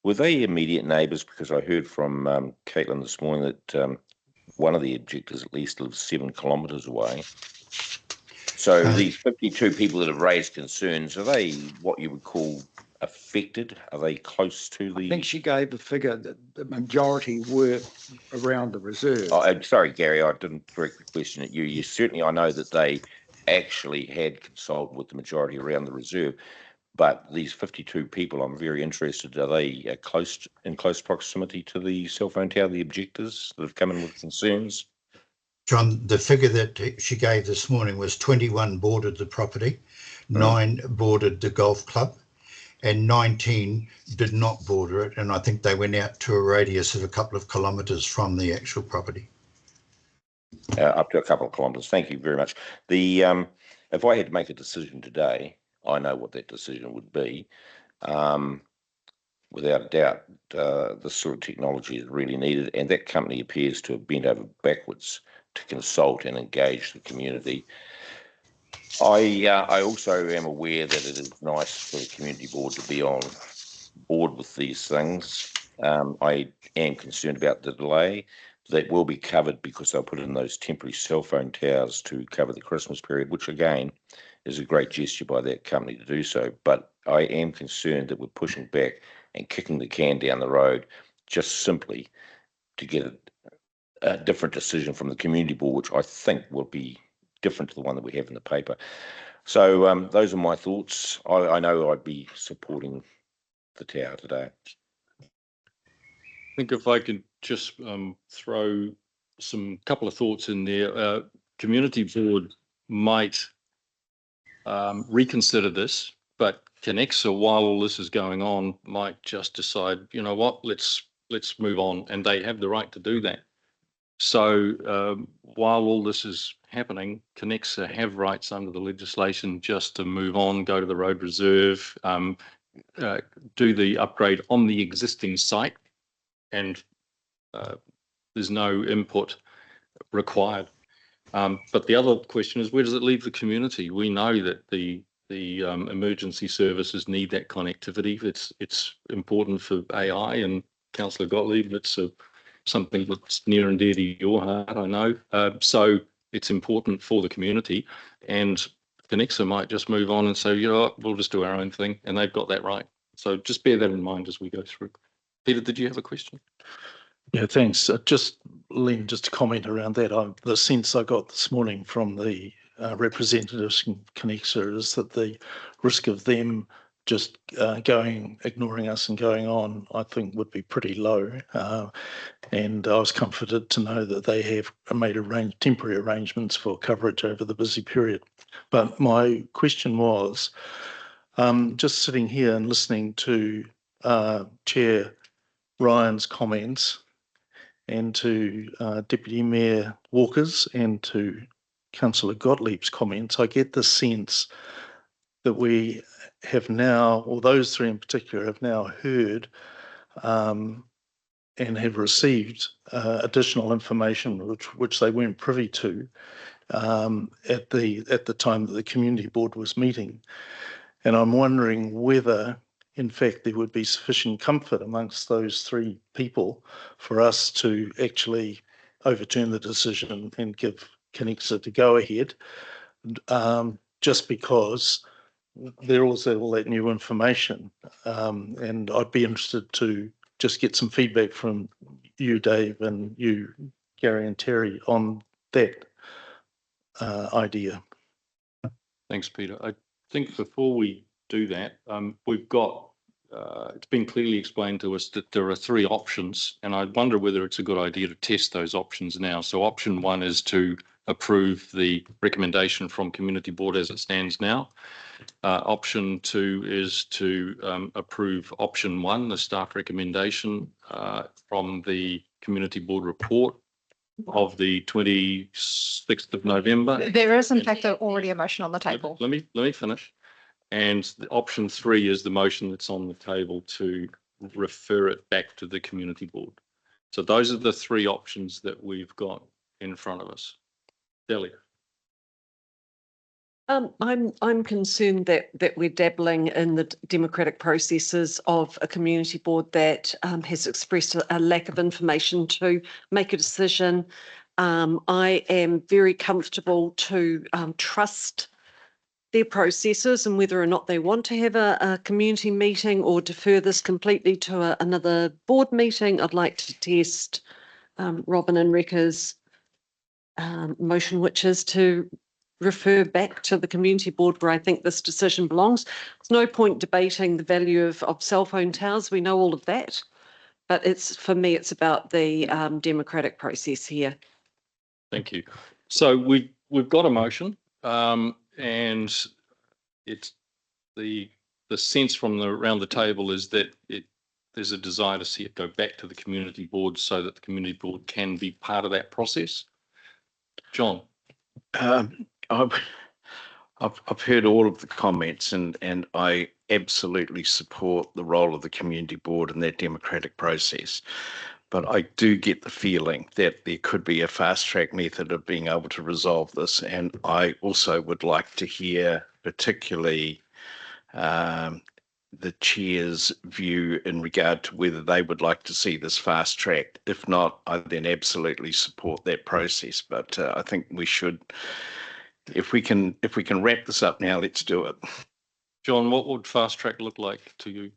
Were they immediate neighbours? Because I heard from Caitlin this morning that one of the objectors at least lives 7 kilometres away. So these 52 people that have raised concerns, are they what you would call affected? Are they close to the... I think she gave the figure that the majority were around the reserve. Oh, I'm sorry, Gary, I didn't direct the question at you. You certainly, I know that they actually had consulted with the majority around the reserve, but these 52 people, I'm very interested, are they in close proximity to the cell phone tower, the objectors that have come in with concerns? John, the figure that she gave this morning was 21 boarded the property, 9 boarded the golf club, and 19 did not border it. And I think they went out to a radius of a couple of kilometres from the actual property. Up to a couple of kilometres. Thank you very much. If I had to make a decision today, I know what that decision would be. Without a doubt, this sort of technology is really needed, and that company appears to have bent over backwards to consult and engage the community. I also am aware that it is nice for the community board to be on board with these things. I am concerned about the delay. That will be covered because they'll put in those temporary cell phone towers to cover the Christmas period, which again is a great gesture by that company to do so. But I am concerned that we're pushing back and kicking the can down the road just simply to get a different decision from the community board, which I think will be different to the one that we have in the paper. So those are my thoughts. I know I'd be supporting the tower today. I think if I could just throw couple of thoughts in there. Community board might reconsider this, but Connexa, while all this is going on, might just decide, you know what, let's move on, and they have the right to do that. So while all this is happening, Connexa have rights under the legislation just to move on, go to the road reserve, do the upgrade on the existing site, and there's no input required. But the other question is, where does it leave the community? We know that the emergency services need that connectivity. It's important for AI, and Councillor Gottlieb, it's something that's near and dear to your heart, I know. So it's important for the community, and Connexa might just move on and say, you know what, we'll just do our own thing, and they've got that right. So just bear that in mind as we go through. Peter, did you have a question? Yeah, thanks. Just, Len, just to comment around that, the sense I got this morning from the representatives from Connexa is that the risk of them just ignoring us and going on, I think would be pretty low. And I was comforted to know that they have made temporary arrangements for coverage over the busy period. But my question was, just sitting here and listening to Chair Ryan's comments and to Deputy Mayor Walker's and to Councillor Gottlieb's comments, I get the sense that we have now, or those three in particular, have now heard and have received additional information which they weren't privy to at the time that the community board was meeting. And I'm wondering whether, in fact, there would be sufficient comfort amongst those three people for us to actually overturn the decision and give Connexa to go ahead, just because there was all that new information. And I'd be interested to just get some feedback from you, Dave, and you, Gary and Terry, on that idea. Thanks, Peter. I think before we do that, we've got, it's been clearly explained to us that there are three options, and I wonder whether it's a good idea to test those options now. So option one is to approve the recommendation from Community Board as it stands now. Option two is to approve option one, the staff recommendation from the Community Board report of the 26th of November. There is, in fact, already a motion on the table. Let me finish. And the option three is the motion that's on the table to refer it back to the Community Board. So those are the three options that we've got in front of us. Delia. I'm concerned that we're dabbling in the democratic processes of a community board that has expressed a lack of information to make a decision. I am very comfortable to trust their processes, and whether or not they want to have a community meeting or defer this completely to another board meeting. I'd like to test Robin and Rekka's motion, which is to refer back to the community board where I think this decision belongs. There's no point debating the value of cell phone towers. We know all of that, but for me, it's about the democratic process here. Thank you. So we've got a motion, and it's the sense from around the table is that there's a desire to see it go back to the community board so that the community board can be part of that process. John. I've heard all of the comments, and I absolutely support the role of the community board in that democratic process. But I do get the feeling that there could be a fast track method of being able to resolve this. And I also would like to hear particularly the chair's view in regard to whether they would like to see this fast tracked. If not, I then absolutely support that process. But I think we should, if we can wrap this up now, let's do it. John, what would fast track look like to you?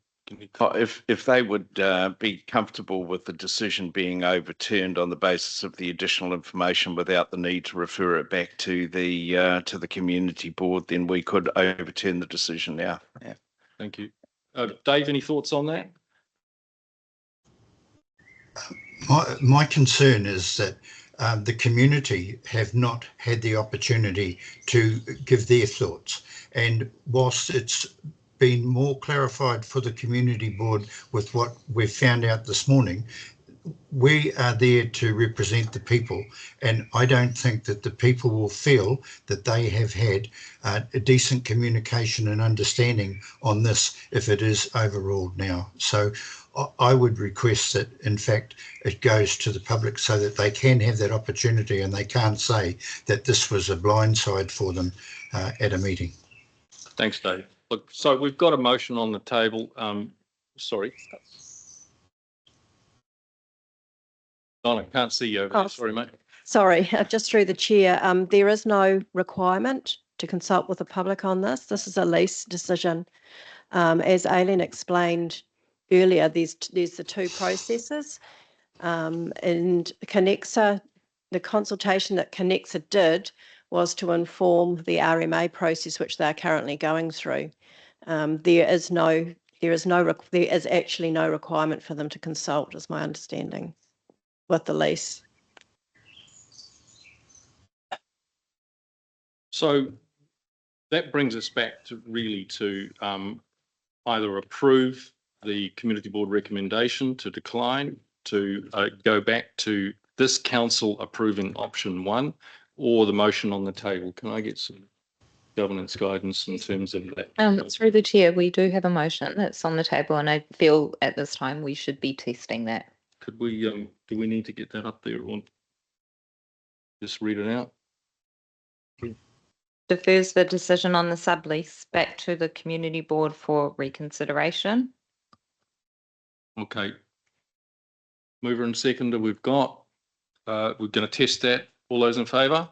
If they would be comfortable with the decision being overturned on the basis of the additional information without the need to refer it back to the community board, then we could overturn the decision now. Yeah. Thank you. Dave, any thoughts on that? My concern is that the community have not had the opportunity to give their thoughts. And whilst it's been more clarified for the community board with what we've found out this morning, we are there to represent the people, and I don't think that the people will feel that they have had a decent communication and understanding on this if it is overruled now. So I would request that, in fact, it goes to the public so that they can have that opportunity and they can't say that this was a blindside for them at a meeting. Thanks, Dave. Look, so we've got a motion on the table. Sorry. Donna, can't see you over there. Sorry, mate. Sorry, just through the chair, there is no requirement to consult with the public on this. This is a lease decision. As Aileen explained earlier, there's the two processes. And Connexa, the consultation that Connexa did was to inform the RMA process, which they're currently going through. There is actually no requirement for them to consult, is my understanding, with the lease. So that brings us back to either approve the community board recommendation to decline, to go back to this council approving option 1, or the motion on the table. Can I get some governance guidance in terms of that? Through the chair, we do have a motion that's on the table, and I feel at this time we should be testing that. Could we, do we need to get that up there or just read it out? Defers the decision on the sublease back to the community board for reconsideration. Okay. Mover and seconder we've got. We're going to test that. All those in favour?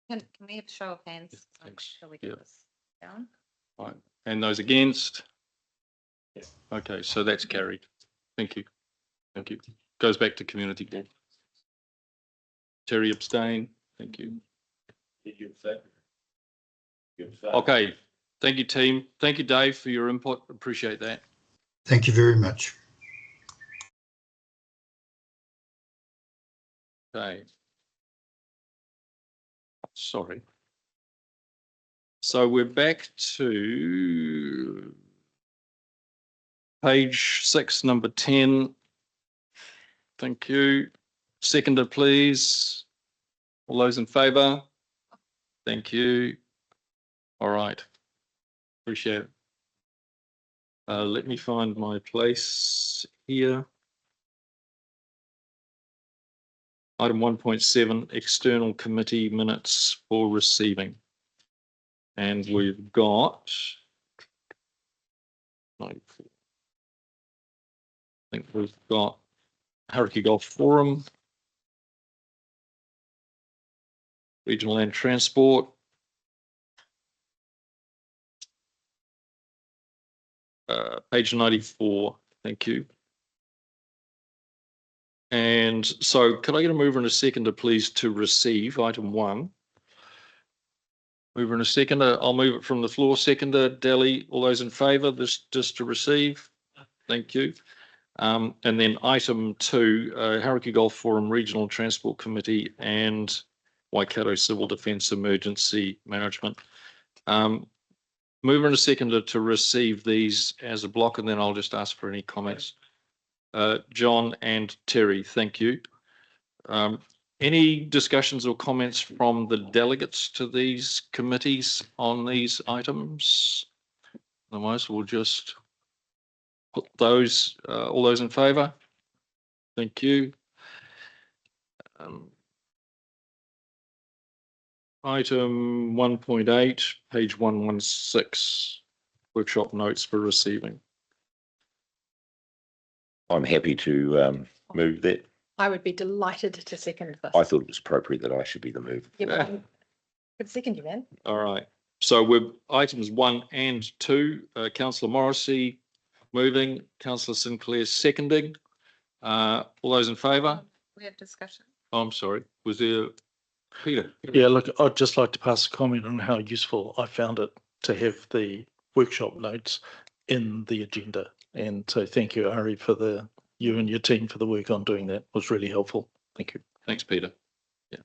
Can we have a show of hands? Thanks. Shall we get this down? Right. And those against? Yeah. Okay, so that's carried. Thank you. Thank you. Goes back to community board. Terry abstain. Thank you. Okay. Thank you, team. Thank you, Dave, for your input. Appreciate that. Thank you very much. Okay. Sorry. So we're back to page 6, number 10. Thank you. Seconder, please. All those in favour? Thank you. All right. Appreciate it. Let me find my place here. Item 1.7, external committee minutes for receiving. And we've got, I think we've got Hauraki Golf Forum, Regional Land Transport, page 94, thank you. And so could I get a mover and a seconder, please, to receive item 1? Mover and a seconder, I'll move it from the floor. Seconder, Delhi, all those in favour, this just to receive? Thank you. And then item 2, Hauraki Golf Forum, Regional Transport Committee and Waikato Civil Defence Emergency Management. Mover and a seconder to receive these as a block, and then I'll just ask for any comments. John and Terry, thank you. Any discussions or comments from the delegates to these committees on these items? Otherwise, we'll just put those, all those in favour? Thank you. Item 1.8, page 116, workshop notes for receiving. I'm happy to move that. I would be delighted to second this. I thought it was appropriate that I should be the mover. Yeah, good second you, man. All right. So we're items 1 and 2. Councillor Morrissey moving, Councillor Sinclair seconding. All those in favour? We have discussion. Oh, I'm sorry. Was there Peter? Yeah, look, I'd just like to pass a comment on how useful I found it to have the workshop notes in the agenda. And so thank you, Ari, for you and your team for the work on doing that. It was really helpful. Thank you. Thanks, Peter. Yeah.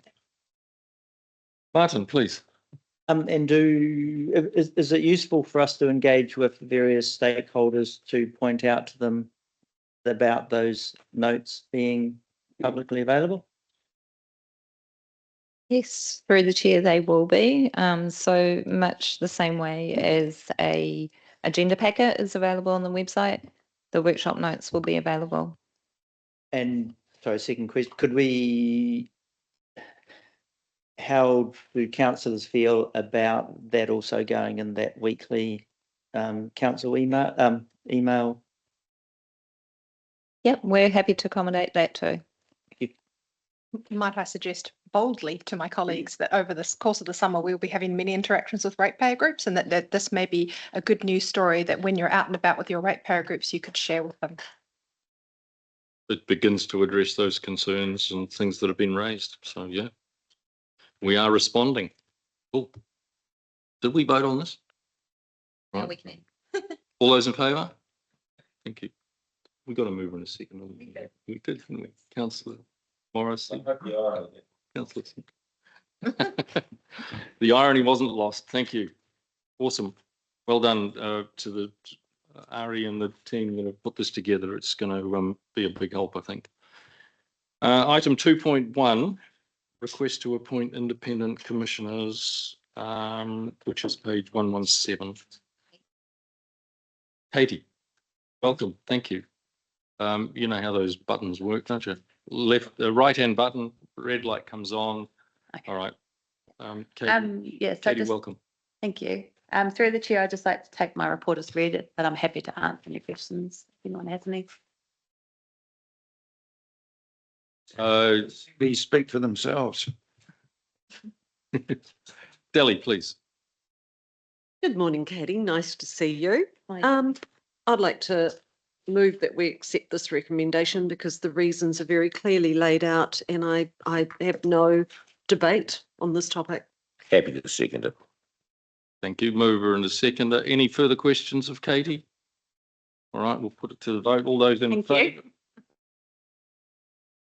Martin, please. And is it useful for us to engage with various stakeholders to point out to them about those notes being publicly available? Yes, through the chair, they will be. So much the same way as a agenda packet is available on the website, the workshop notes will be available. And sorry, second question, how do councillors feel about that also going in that weekly council email? Yep, we're happy to accommodate that too. Might I suggest boldly to my colleagues that over the course of the summer, we'll be having many interactions with ratepayer groups, and that this may be a good news story that when you're out and about with your ratepayer groups, you could share with them. It begins to address those concerns and things that have been raised. So, yeah, we are responding. Cool. Did we vote on this? Now Right. we can. All those in favour? Thank you. We've got to move in a second. We did, didn't we? Councillor Morris. Councillor. The irony wasn't lost. Thank you. Awesome. Well done to the Ari and the team that have put this together. It's going to be a big help, I think. Item 2.1, request to appoint independent commissioners, which is page 117. Katie, welcome. Thank you. You know how those buttons work, don't you? The right-hand button, red light comes on. Okay. All right. Katie, Yes. Katie, welcome. Thank you. Through the chair, I'd just like to take my report as read, but I'm happy to answer any questions if anyone has any. These speak for themselves. Delhi, please. Good morning, Katie. Nice to see you. I'd like to move that we accept this recommendation because the reasons are very clearly laid out and I have no debate on this topic. Happy to second it. Thank you. Mover and a seconder. Any further questions of Katie? All right, we'll put it to the vote. All those in favour?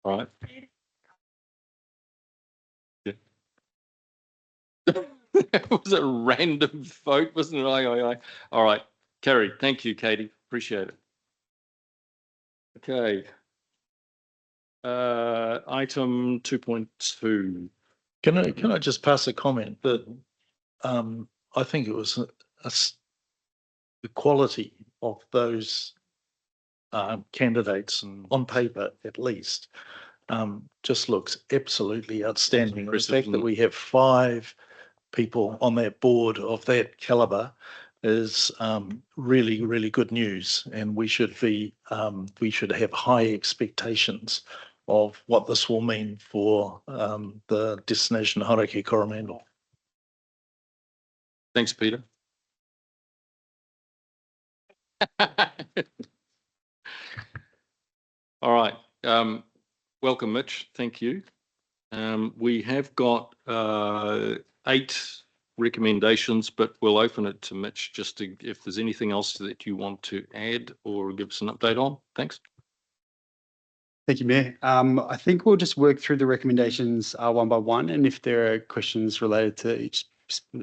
All right. Yeah. It was a random vote, wasn't it? Aye. All right. Carried. Thank you, Katie. Appreciate it. Okay. Item 2.2. Can I just pass a comment that I think it was the quality of those candidates on paper, at least, just looks absolutely outstanding. The fact that we have 5 people on that board of that caliber is really, really good news, and we should have high expectations of what this will mean for the destination Hauraki Coromandel. Thanks, Peter. All right. Welcome, Mitch. Thank you. We have got 8 recommendations, but we'll open it to Mitch just to, if there's anything else that you want to add or give us an update on. Thanks. Thank you, Mayor. I think we'll just work through the recommendations one by one, and if there are questions related to each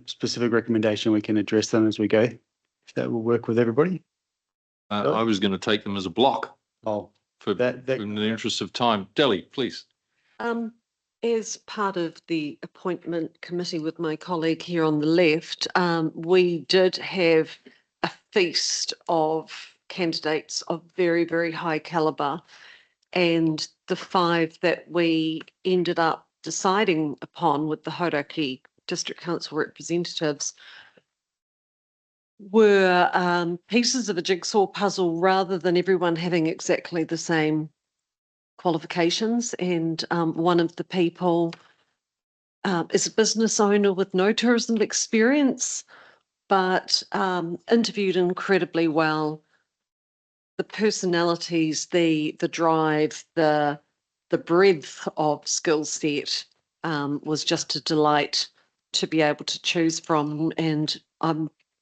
specific recommendation, we can address them as we go, if that will work with everybody. I was going to take them as a block. Oh, in the interest of time. Delhi, please. As part of the appointment committee with my colleague here on the left, we did have a feast of candidates of very, very high calibre, and the 5 that we ended up deciding upon with the Hauraki District Council representatives were pieces of a jigsaw puzzle rather than everyone having exactly the same qualifications. And one of the people is a business owner with no tourism experience, but interviewed incredibly well. The personalities, the drive, the breadth of skill set was just a delight to be able to choose from. And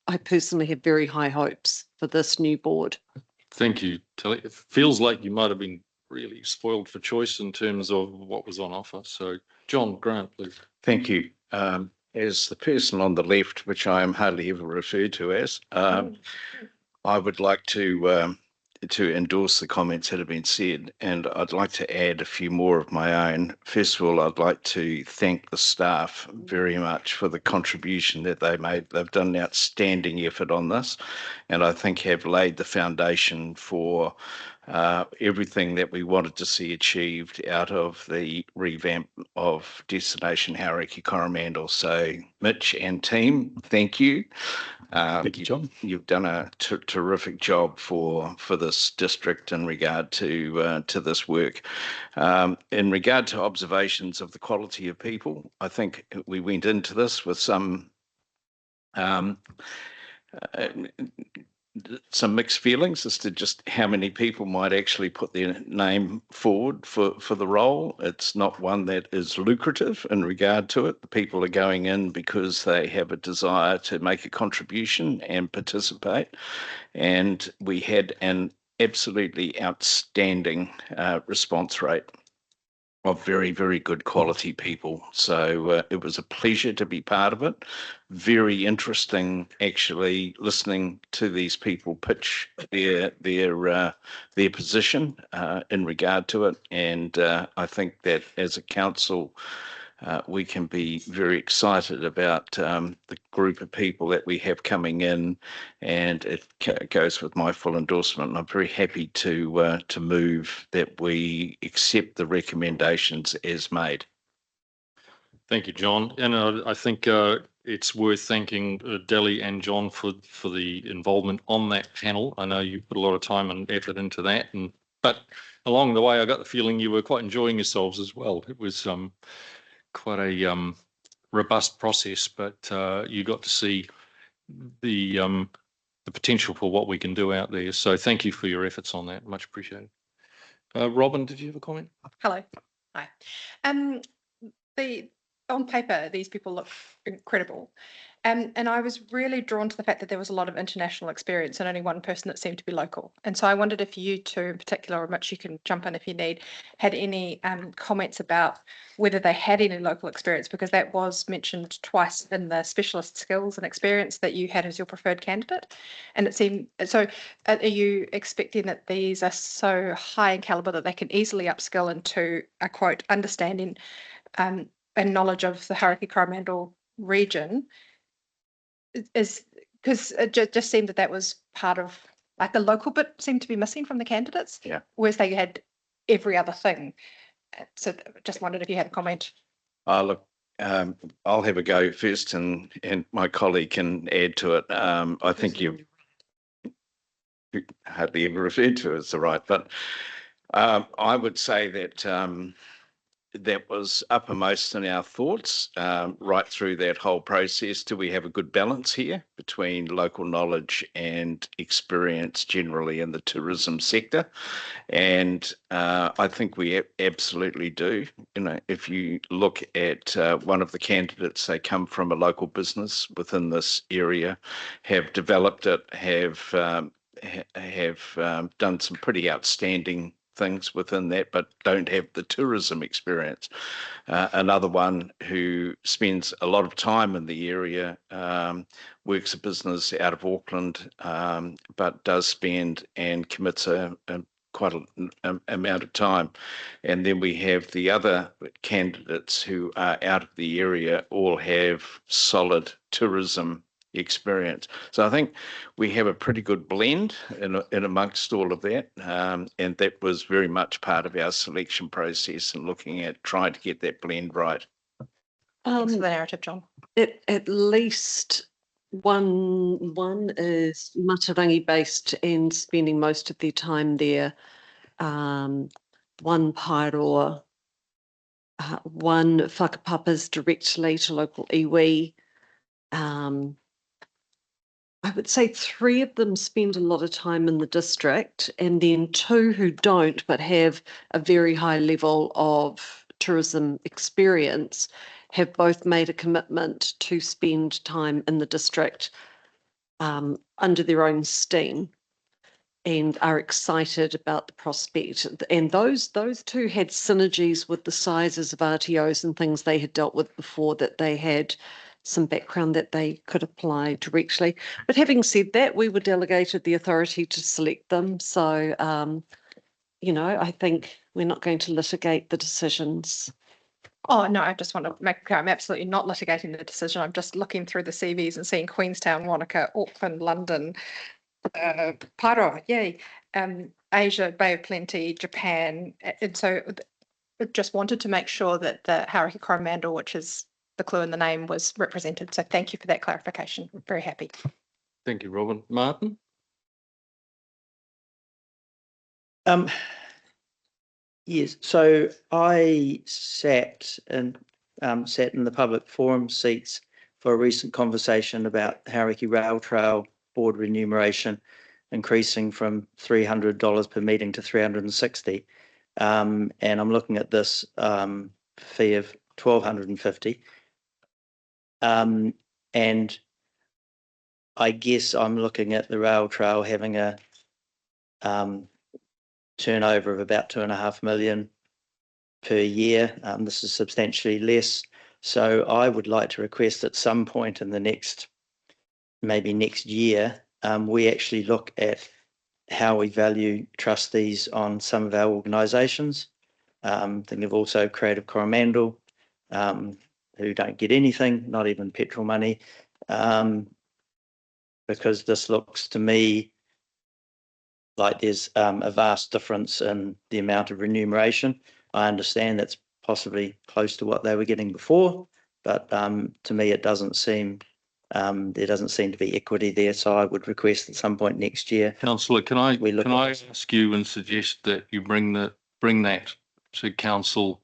I personally have very high hopes for this new board. Thank you, Telly. It feels like you might have been really spoiled for choice in terms of what was on offer. So, John Grant, please. Thank you. As the person on the left, which I am hardly ever referred to as, I would like to to endorse the comments that have been said, and I'd like to add a few more of my own. First of all, I'd like to thank the staff very much for the contribution that they made. They've done an outstanding effort on this, and I think have laid the foundation for everything that we wanted to see achieved out of the revamp of Destination Hauraki Coromandel. So Mitch and team, thank you. Thank you, John. You've done a terrific job for this district in regard to this work. In regard to observations of the quality of people, I think we went into this with some mixed feelings as to just how many people might actually put their name forward for the role. It's not one that is lucrative in regard to it. The people are going in because they have a desire to make a contribution and participate. And we had an absolutely outstanding response rate of very, very good quality people. So it was a pleasure to be part of it. Very interesting, actually, listening to these people pitch their position in regard to it. And I think that as a council, we can be very excited about the group of people that we have coming in, and it goes with my full endorsement. And I'm very happy to move that we accept the recommendations as made. Thank you, John. And I think it's worth thanking Delly and John for the involvement on that panel. I know you put a lot of time and effort into that, but along the way, I got the feeling you were quite enjoying yourselves as well. It was quite a robust process, but you got to see the potential for what we can do out there. So thank you for your efforts on that. Much appreciated. Robin, did you have a comment? Hello. Hi. On paper, these people look incredible. And I was really drawn to the fact that there was a lot of international experience and only one person that seemed to be local. And so I wondered if you two in particular, or Mitch, you can jump in if you need, had any comments about whether they had any local experience, because that was mentioned twice in the specialist skills and experience that you had as your preferred candidate. And it seemed, so are you expecting that these are so high in caliber that they can easily upskill into a quote, understanding and knowledge of the Hauraki Coromandel region? Is because it just seemed that was part of, like, the local bit seemed to be missing from the candidates. Yeah. Whereas they had every other thing. So just wondered if you had a comment. Look, I'll have a go first, and my colleague can add to it. I think you hardly ever referred to it as the right, but I would say that that was uppermost in our thoughts right through that whole process. Do we have a good balance here between local knowledge and experience generally in the tourism sector? And I think we absolutely do. You know, if you look at one of the candidates, they come from a local business within this area, have developed it, have done some pretty outstanding things within that, but don't have the tourism experience. Another one who spends a lot of time in the area, works a business out of Auckland, but does spend and commits quite an amount of time. And then we have the other candidates who are out of the area, all have solid tourism experience. So I think we have a pretty good blend in amongst all of that, and that was very much part of our selection process and looking at trying to get that blend right. Thanks for the narrative, John. At least one is Matarangi based and spending most of their time there. One Pairoa, one whakapapas directly to local iwi. I would say 3 of them spend a lot of time in the district, and then 2 who don't but have a very high level of tourism experience have both made a commitment to spend time in the district under their own steam and are excited about the prospect. And those 2 had synergies with the sizes of RTOs and things they had dealt with before that they had some background that they could apply directly. But having said that, we were delegated the authority to select them. So, I think we're not going to litigate the decisions. Oh, no, I just want to make clear, I'm absolutely not litigating the decision. I'm just looking through the CVs and seeing Queenstown, Wanaka, Auckland, London, Paroa, yay, Asia, Bay of Plenty, Japan. And so I just wanted to make sure that the Hauraki Coromandel, which is the clue in the name, was represented. So thank you for that clarification. I'm very happy. Thank you, Robin. Martin? Yes, so I sat in the public forum seats for a recent conversation about Hauraki Rail Trail board remuneration increasing from $300 per meeting to $360. And I'm looking at this fee of $1,250. And I guess I'm looking at the rail trail having a turnover of about 2.5 million per year. This is substantially less. So I would like to request at some point in the maybe next year, we actually look at how we value trustees on some of our organisations. Think of also Creative Coromandel, who don't get anything, not even petrol money, because this looks to me like there's a vast difference in the amount of remuneration. I understand that's possibly close to what they were getting before, but to me it doesn't seem there doesn't seem to be equity there. So I would request at some point next year. Councillor, can I ask you and suggest that you bring that to council?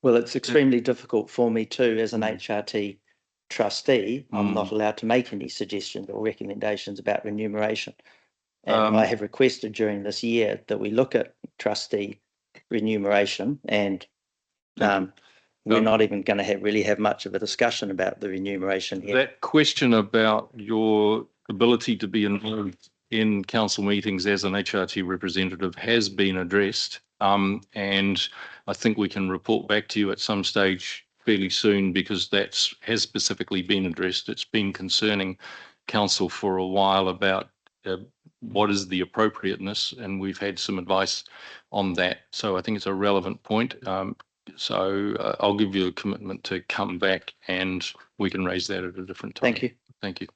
Well, it's extremely difficult for me too as an HRT trustee. I'm not allowed to make any suggestions or recommendations about remuneration. And I have requested during this year that we look at trustee remuneration, and we're not even going to really have much of a discussion about the remuneration here. That question about your ability to be involved in council meetings as an HRT representative has been addressed. And I think we can report back to you at some stage fairly soon, because has specifically been addressed. It's been concerning council for a while about what is the appropriateness, and we've had some advice on that. So I think it's a relevant point. So I'll give you a commitment to come back and we can raise that at a different time. Thank you. Thank you.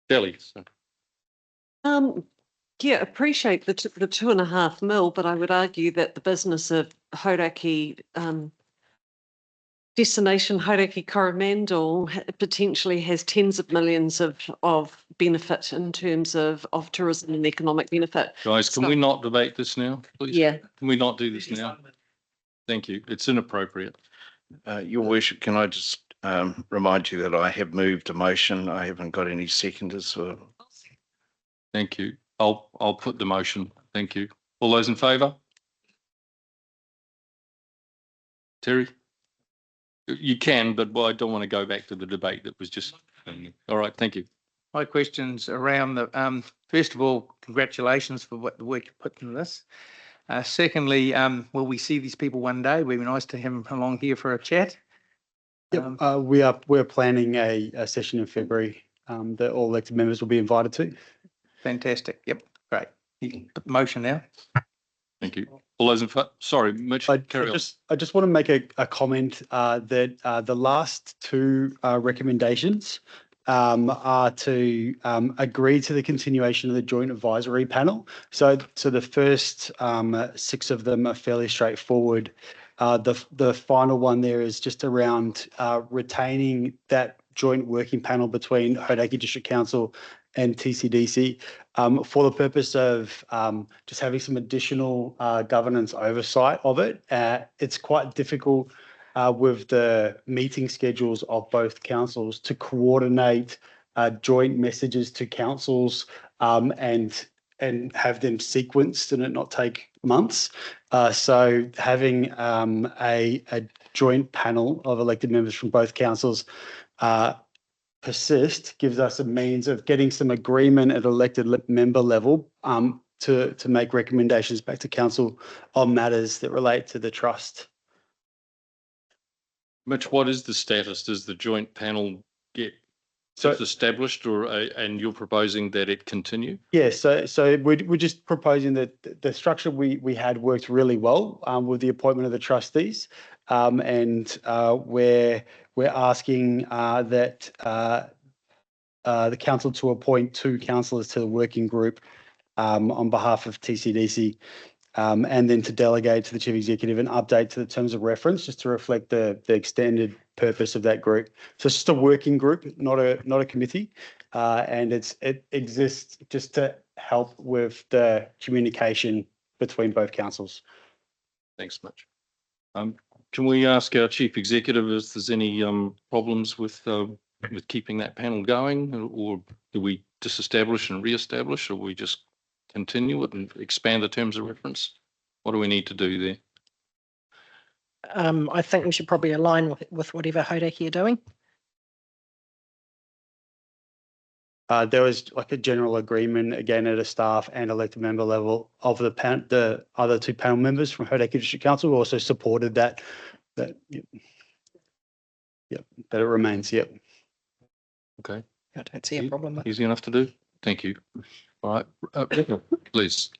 Delhi. Yeah, appreciate the 2.5 mil, but I would argue that the business of Hauraki destination Hauraki Coromandel potentially has tens of millions of benefit in terms of tourism and economic benefit. Guys, can we not debate this now, please? Yeah. Can we not do this now? Thank you. It's inappropriate. Your worship, can I just remind you that I have moved a motion. I haven't got any seconders. Thank you. I'll put the motion. Thank you. All those in favour? Terry? You can, but I don't want to go back to the debate that was just. All right, thank you. My question's around the, first of all, congratulations for the work you put in this. Secondly, will we see these people one day? It would be nice to have them along here for a chat. Yep, we're planning a session in February that all elected members will be invited to. Fantastic. Yep, great. You can put the motion now. Thank you. All those in favor? Sorry, Mitch, carry on. I just want to make a comment that the last two recommendations are to agree to the continuation of the joint advisory panel. So the first 6 of them are fairly straightforward. The final one there is just around retaining that joint working panel between Hauraki District Council and TCDC for the purpose of just having some additional governance oversight of it. It's quite difficult with the meeting schedules of both councils to coordinate joint messages to councils and have them sequenced and it not take months. So having a joint panel of elected members from both councils persist gives us a means of getting some agreement at elected member level to make recommendations back to council on matters that relate to the trust. Mitch, what is the status? Does the joint panel get established, or and you're proposing that it continue? Yeah, so we're just proposing that the structure we had worked really well with the appointment of the trustees, and we're asking that the council to appoint 2 councillors to the working group on behalf of TCDC, and then to delegate to the chief executive an update to the terms of reference, just to reflect the extended purpose of that group. So it's just a working group, not a committee, and it exists just to help with the communication between both councils. Thanks, Mitch. Can we ask our chief executive if there's any problems with keeping that panel going, or do we disestablish and re-establish, or we just continue it and expand the terms of reference? What do we need to do there? I think we should probably align with whatever Hauraki are doing. There was like a general agreement, again, at a staff and elected member level of the other 2 panel members from Hauraki District Council who also supported that yep, that it remains. Yep. Okay. I don't see a problem with it. Easy enough to do. Thank you. All right, please.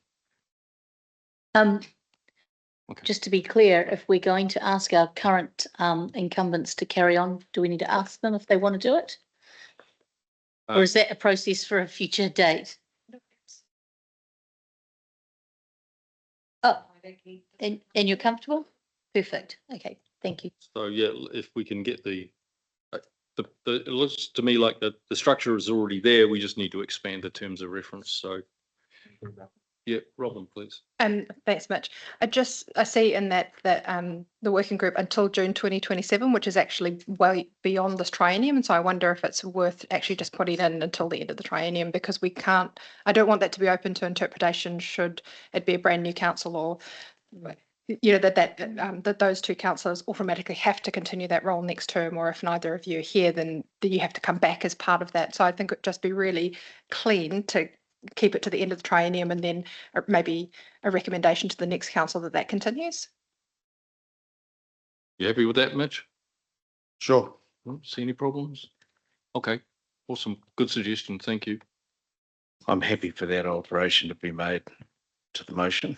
Just to be clear, if we're going to ask our current incumbents to carry on, do we need to ask them if they want to do it? Or is that a process for a future date? Oh, and you're comfortable? Perfect. Okay, thank you. So yeah, if we can get it looks to me like the structure is already there. We just need to expand the terms of reference. So yeah, Robin, please. Thanks, Mitch. I see in that the working group until June 2027, which is actually way beyond this triennium, and so I wonder if it's worth actually just putting in until the end of the triennium, because we can't. I don't want that to be open to interpretation should it be a brand new council, or that those 2 councillors automatically have to continue that role next term, or if neither of you are here, then you have to come back as part of that. So I think it'd just be really clean to keep it to the end of the triennium, and then maybe a recommendation to the next council that continues. You happy with that, Mitch? Sure. See any problems? Okay, awesome. Good suggestion. Thank you. I'm happy for that alteration to be made to the motion.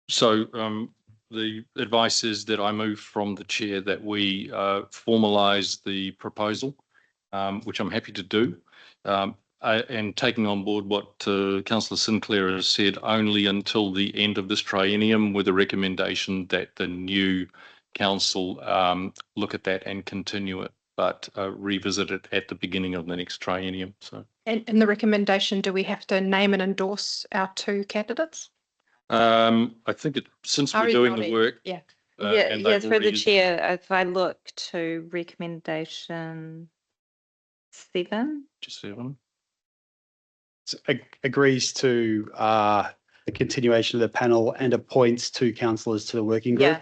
So the advice is that I move from the chair that we formalise the proposal, which I'm happy to do, and taking on board what Councillor Sinclair has said, only until the end of this triennium, with a recommendation that the new council look at that and continue it, but revisit it at the beginning of the next triennium. So, and in the recommendation, do we have to name and endorse our 2 candidates? I think since we're doing the work, yeah, through the chair, if I look to recommendation 7, just 7, agrees to the continuation of the panel and appoints 2 councillors to the working group.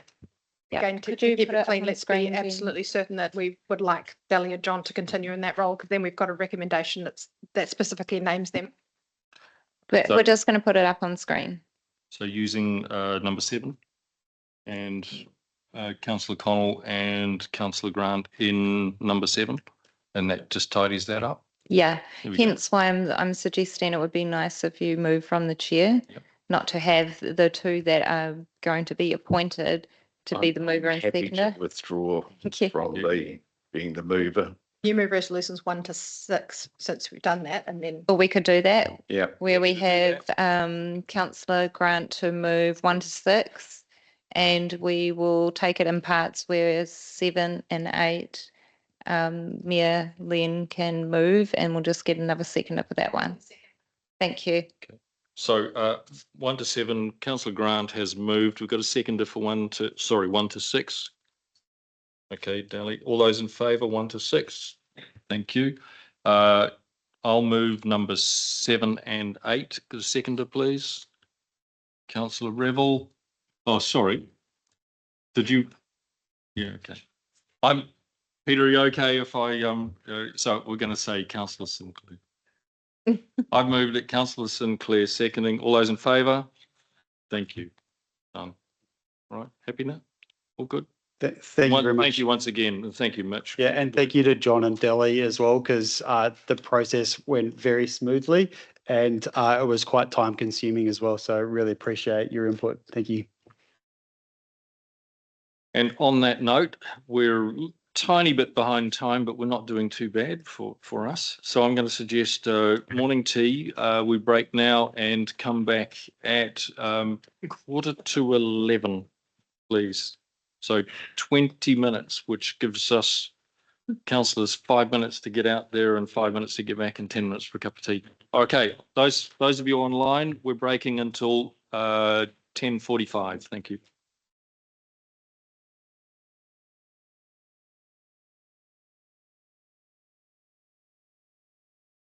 Again, to keep it clean, let's be absolutely certain that we would like Delia John to continue in that role, because then we've got a recommendation that specifically names them. We're just going to put it up on screen. So using number 7 and Councillor Connell and Councillor Grant in number 7, and that just tidies that up. Yeah, hence why I'm suggesting it would be nice if you move from the chair, not to have the 2 that are going to be appointed to be the mover and seconder. To withdraw from being the mover. You move resolutions 1 to 6 since we've done that, and then. Or we could do that. Yeah. Where we have Councillor Grant to move 1 to 6, and we will take it in parts, whereas 7 and 8, Mayor Len can move, and we'll just get another seconder for that one. Thank you. Okay. So 1 to 7, Councillor Grant has moved. We've got a seconder for 1 to 6. Okay, Dally. All those in favour, 1 to 6. Thank you. I'll move number 7 and 8. Get a seconder, please. Councillor Revel. Oh, sorry. Did you? Yeah, okay. Peter, are you okay if I, so we're going to say Councillor Sinclair. I've moved it, Councillor Sinclair seconding. All those in favour? Thank you. All right, happy now? All good? Thank you very much. Thank you once again, and thank you, Mitch. Yeah, and thank you to John and Delhi as well, because the process went very smoothly and it was quite time consuming as well. So I really appreciate your input. Thank you. And on that note, we're a tiny bit behind time, but we're not doing too bad for us. So I'm going to suggest morning tea. We break now and come back at 11:45, please. So 20 minutes, which gives us councillors 5 minutes to get out there and 5 minutes to get back and 10 minutes for a cup of tea. Okay, those of you online, we're breaking until 10:45. Thank you.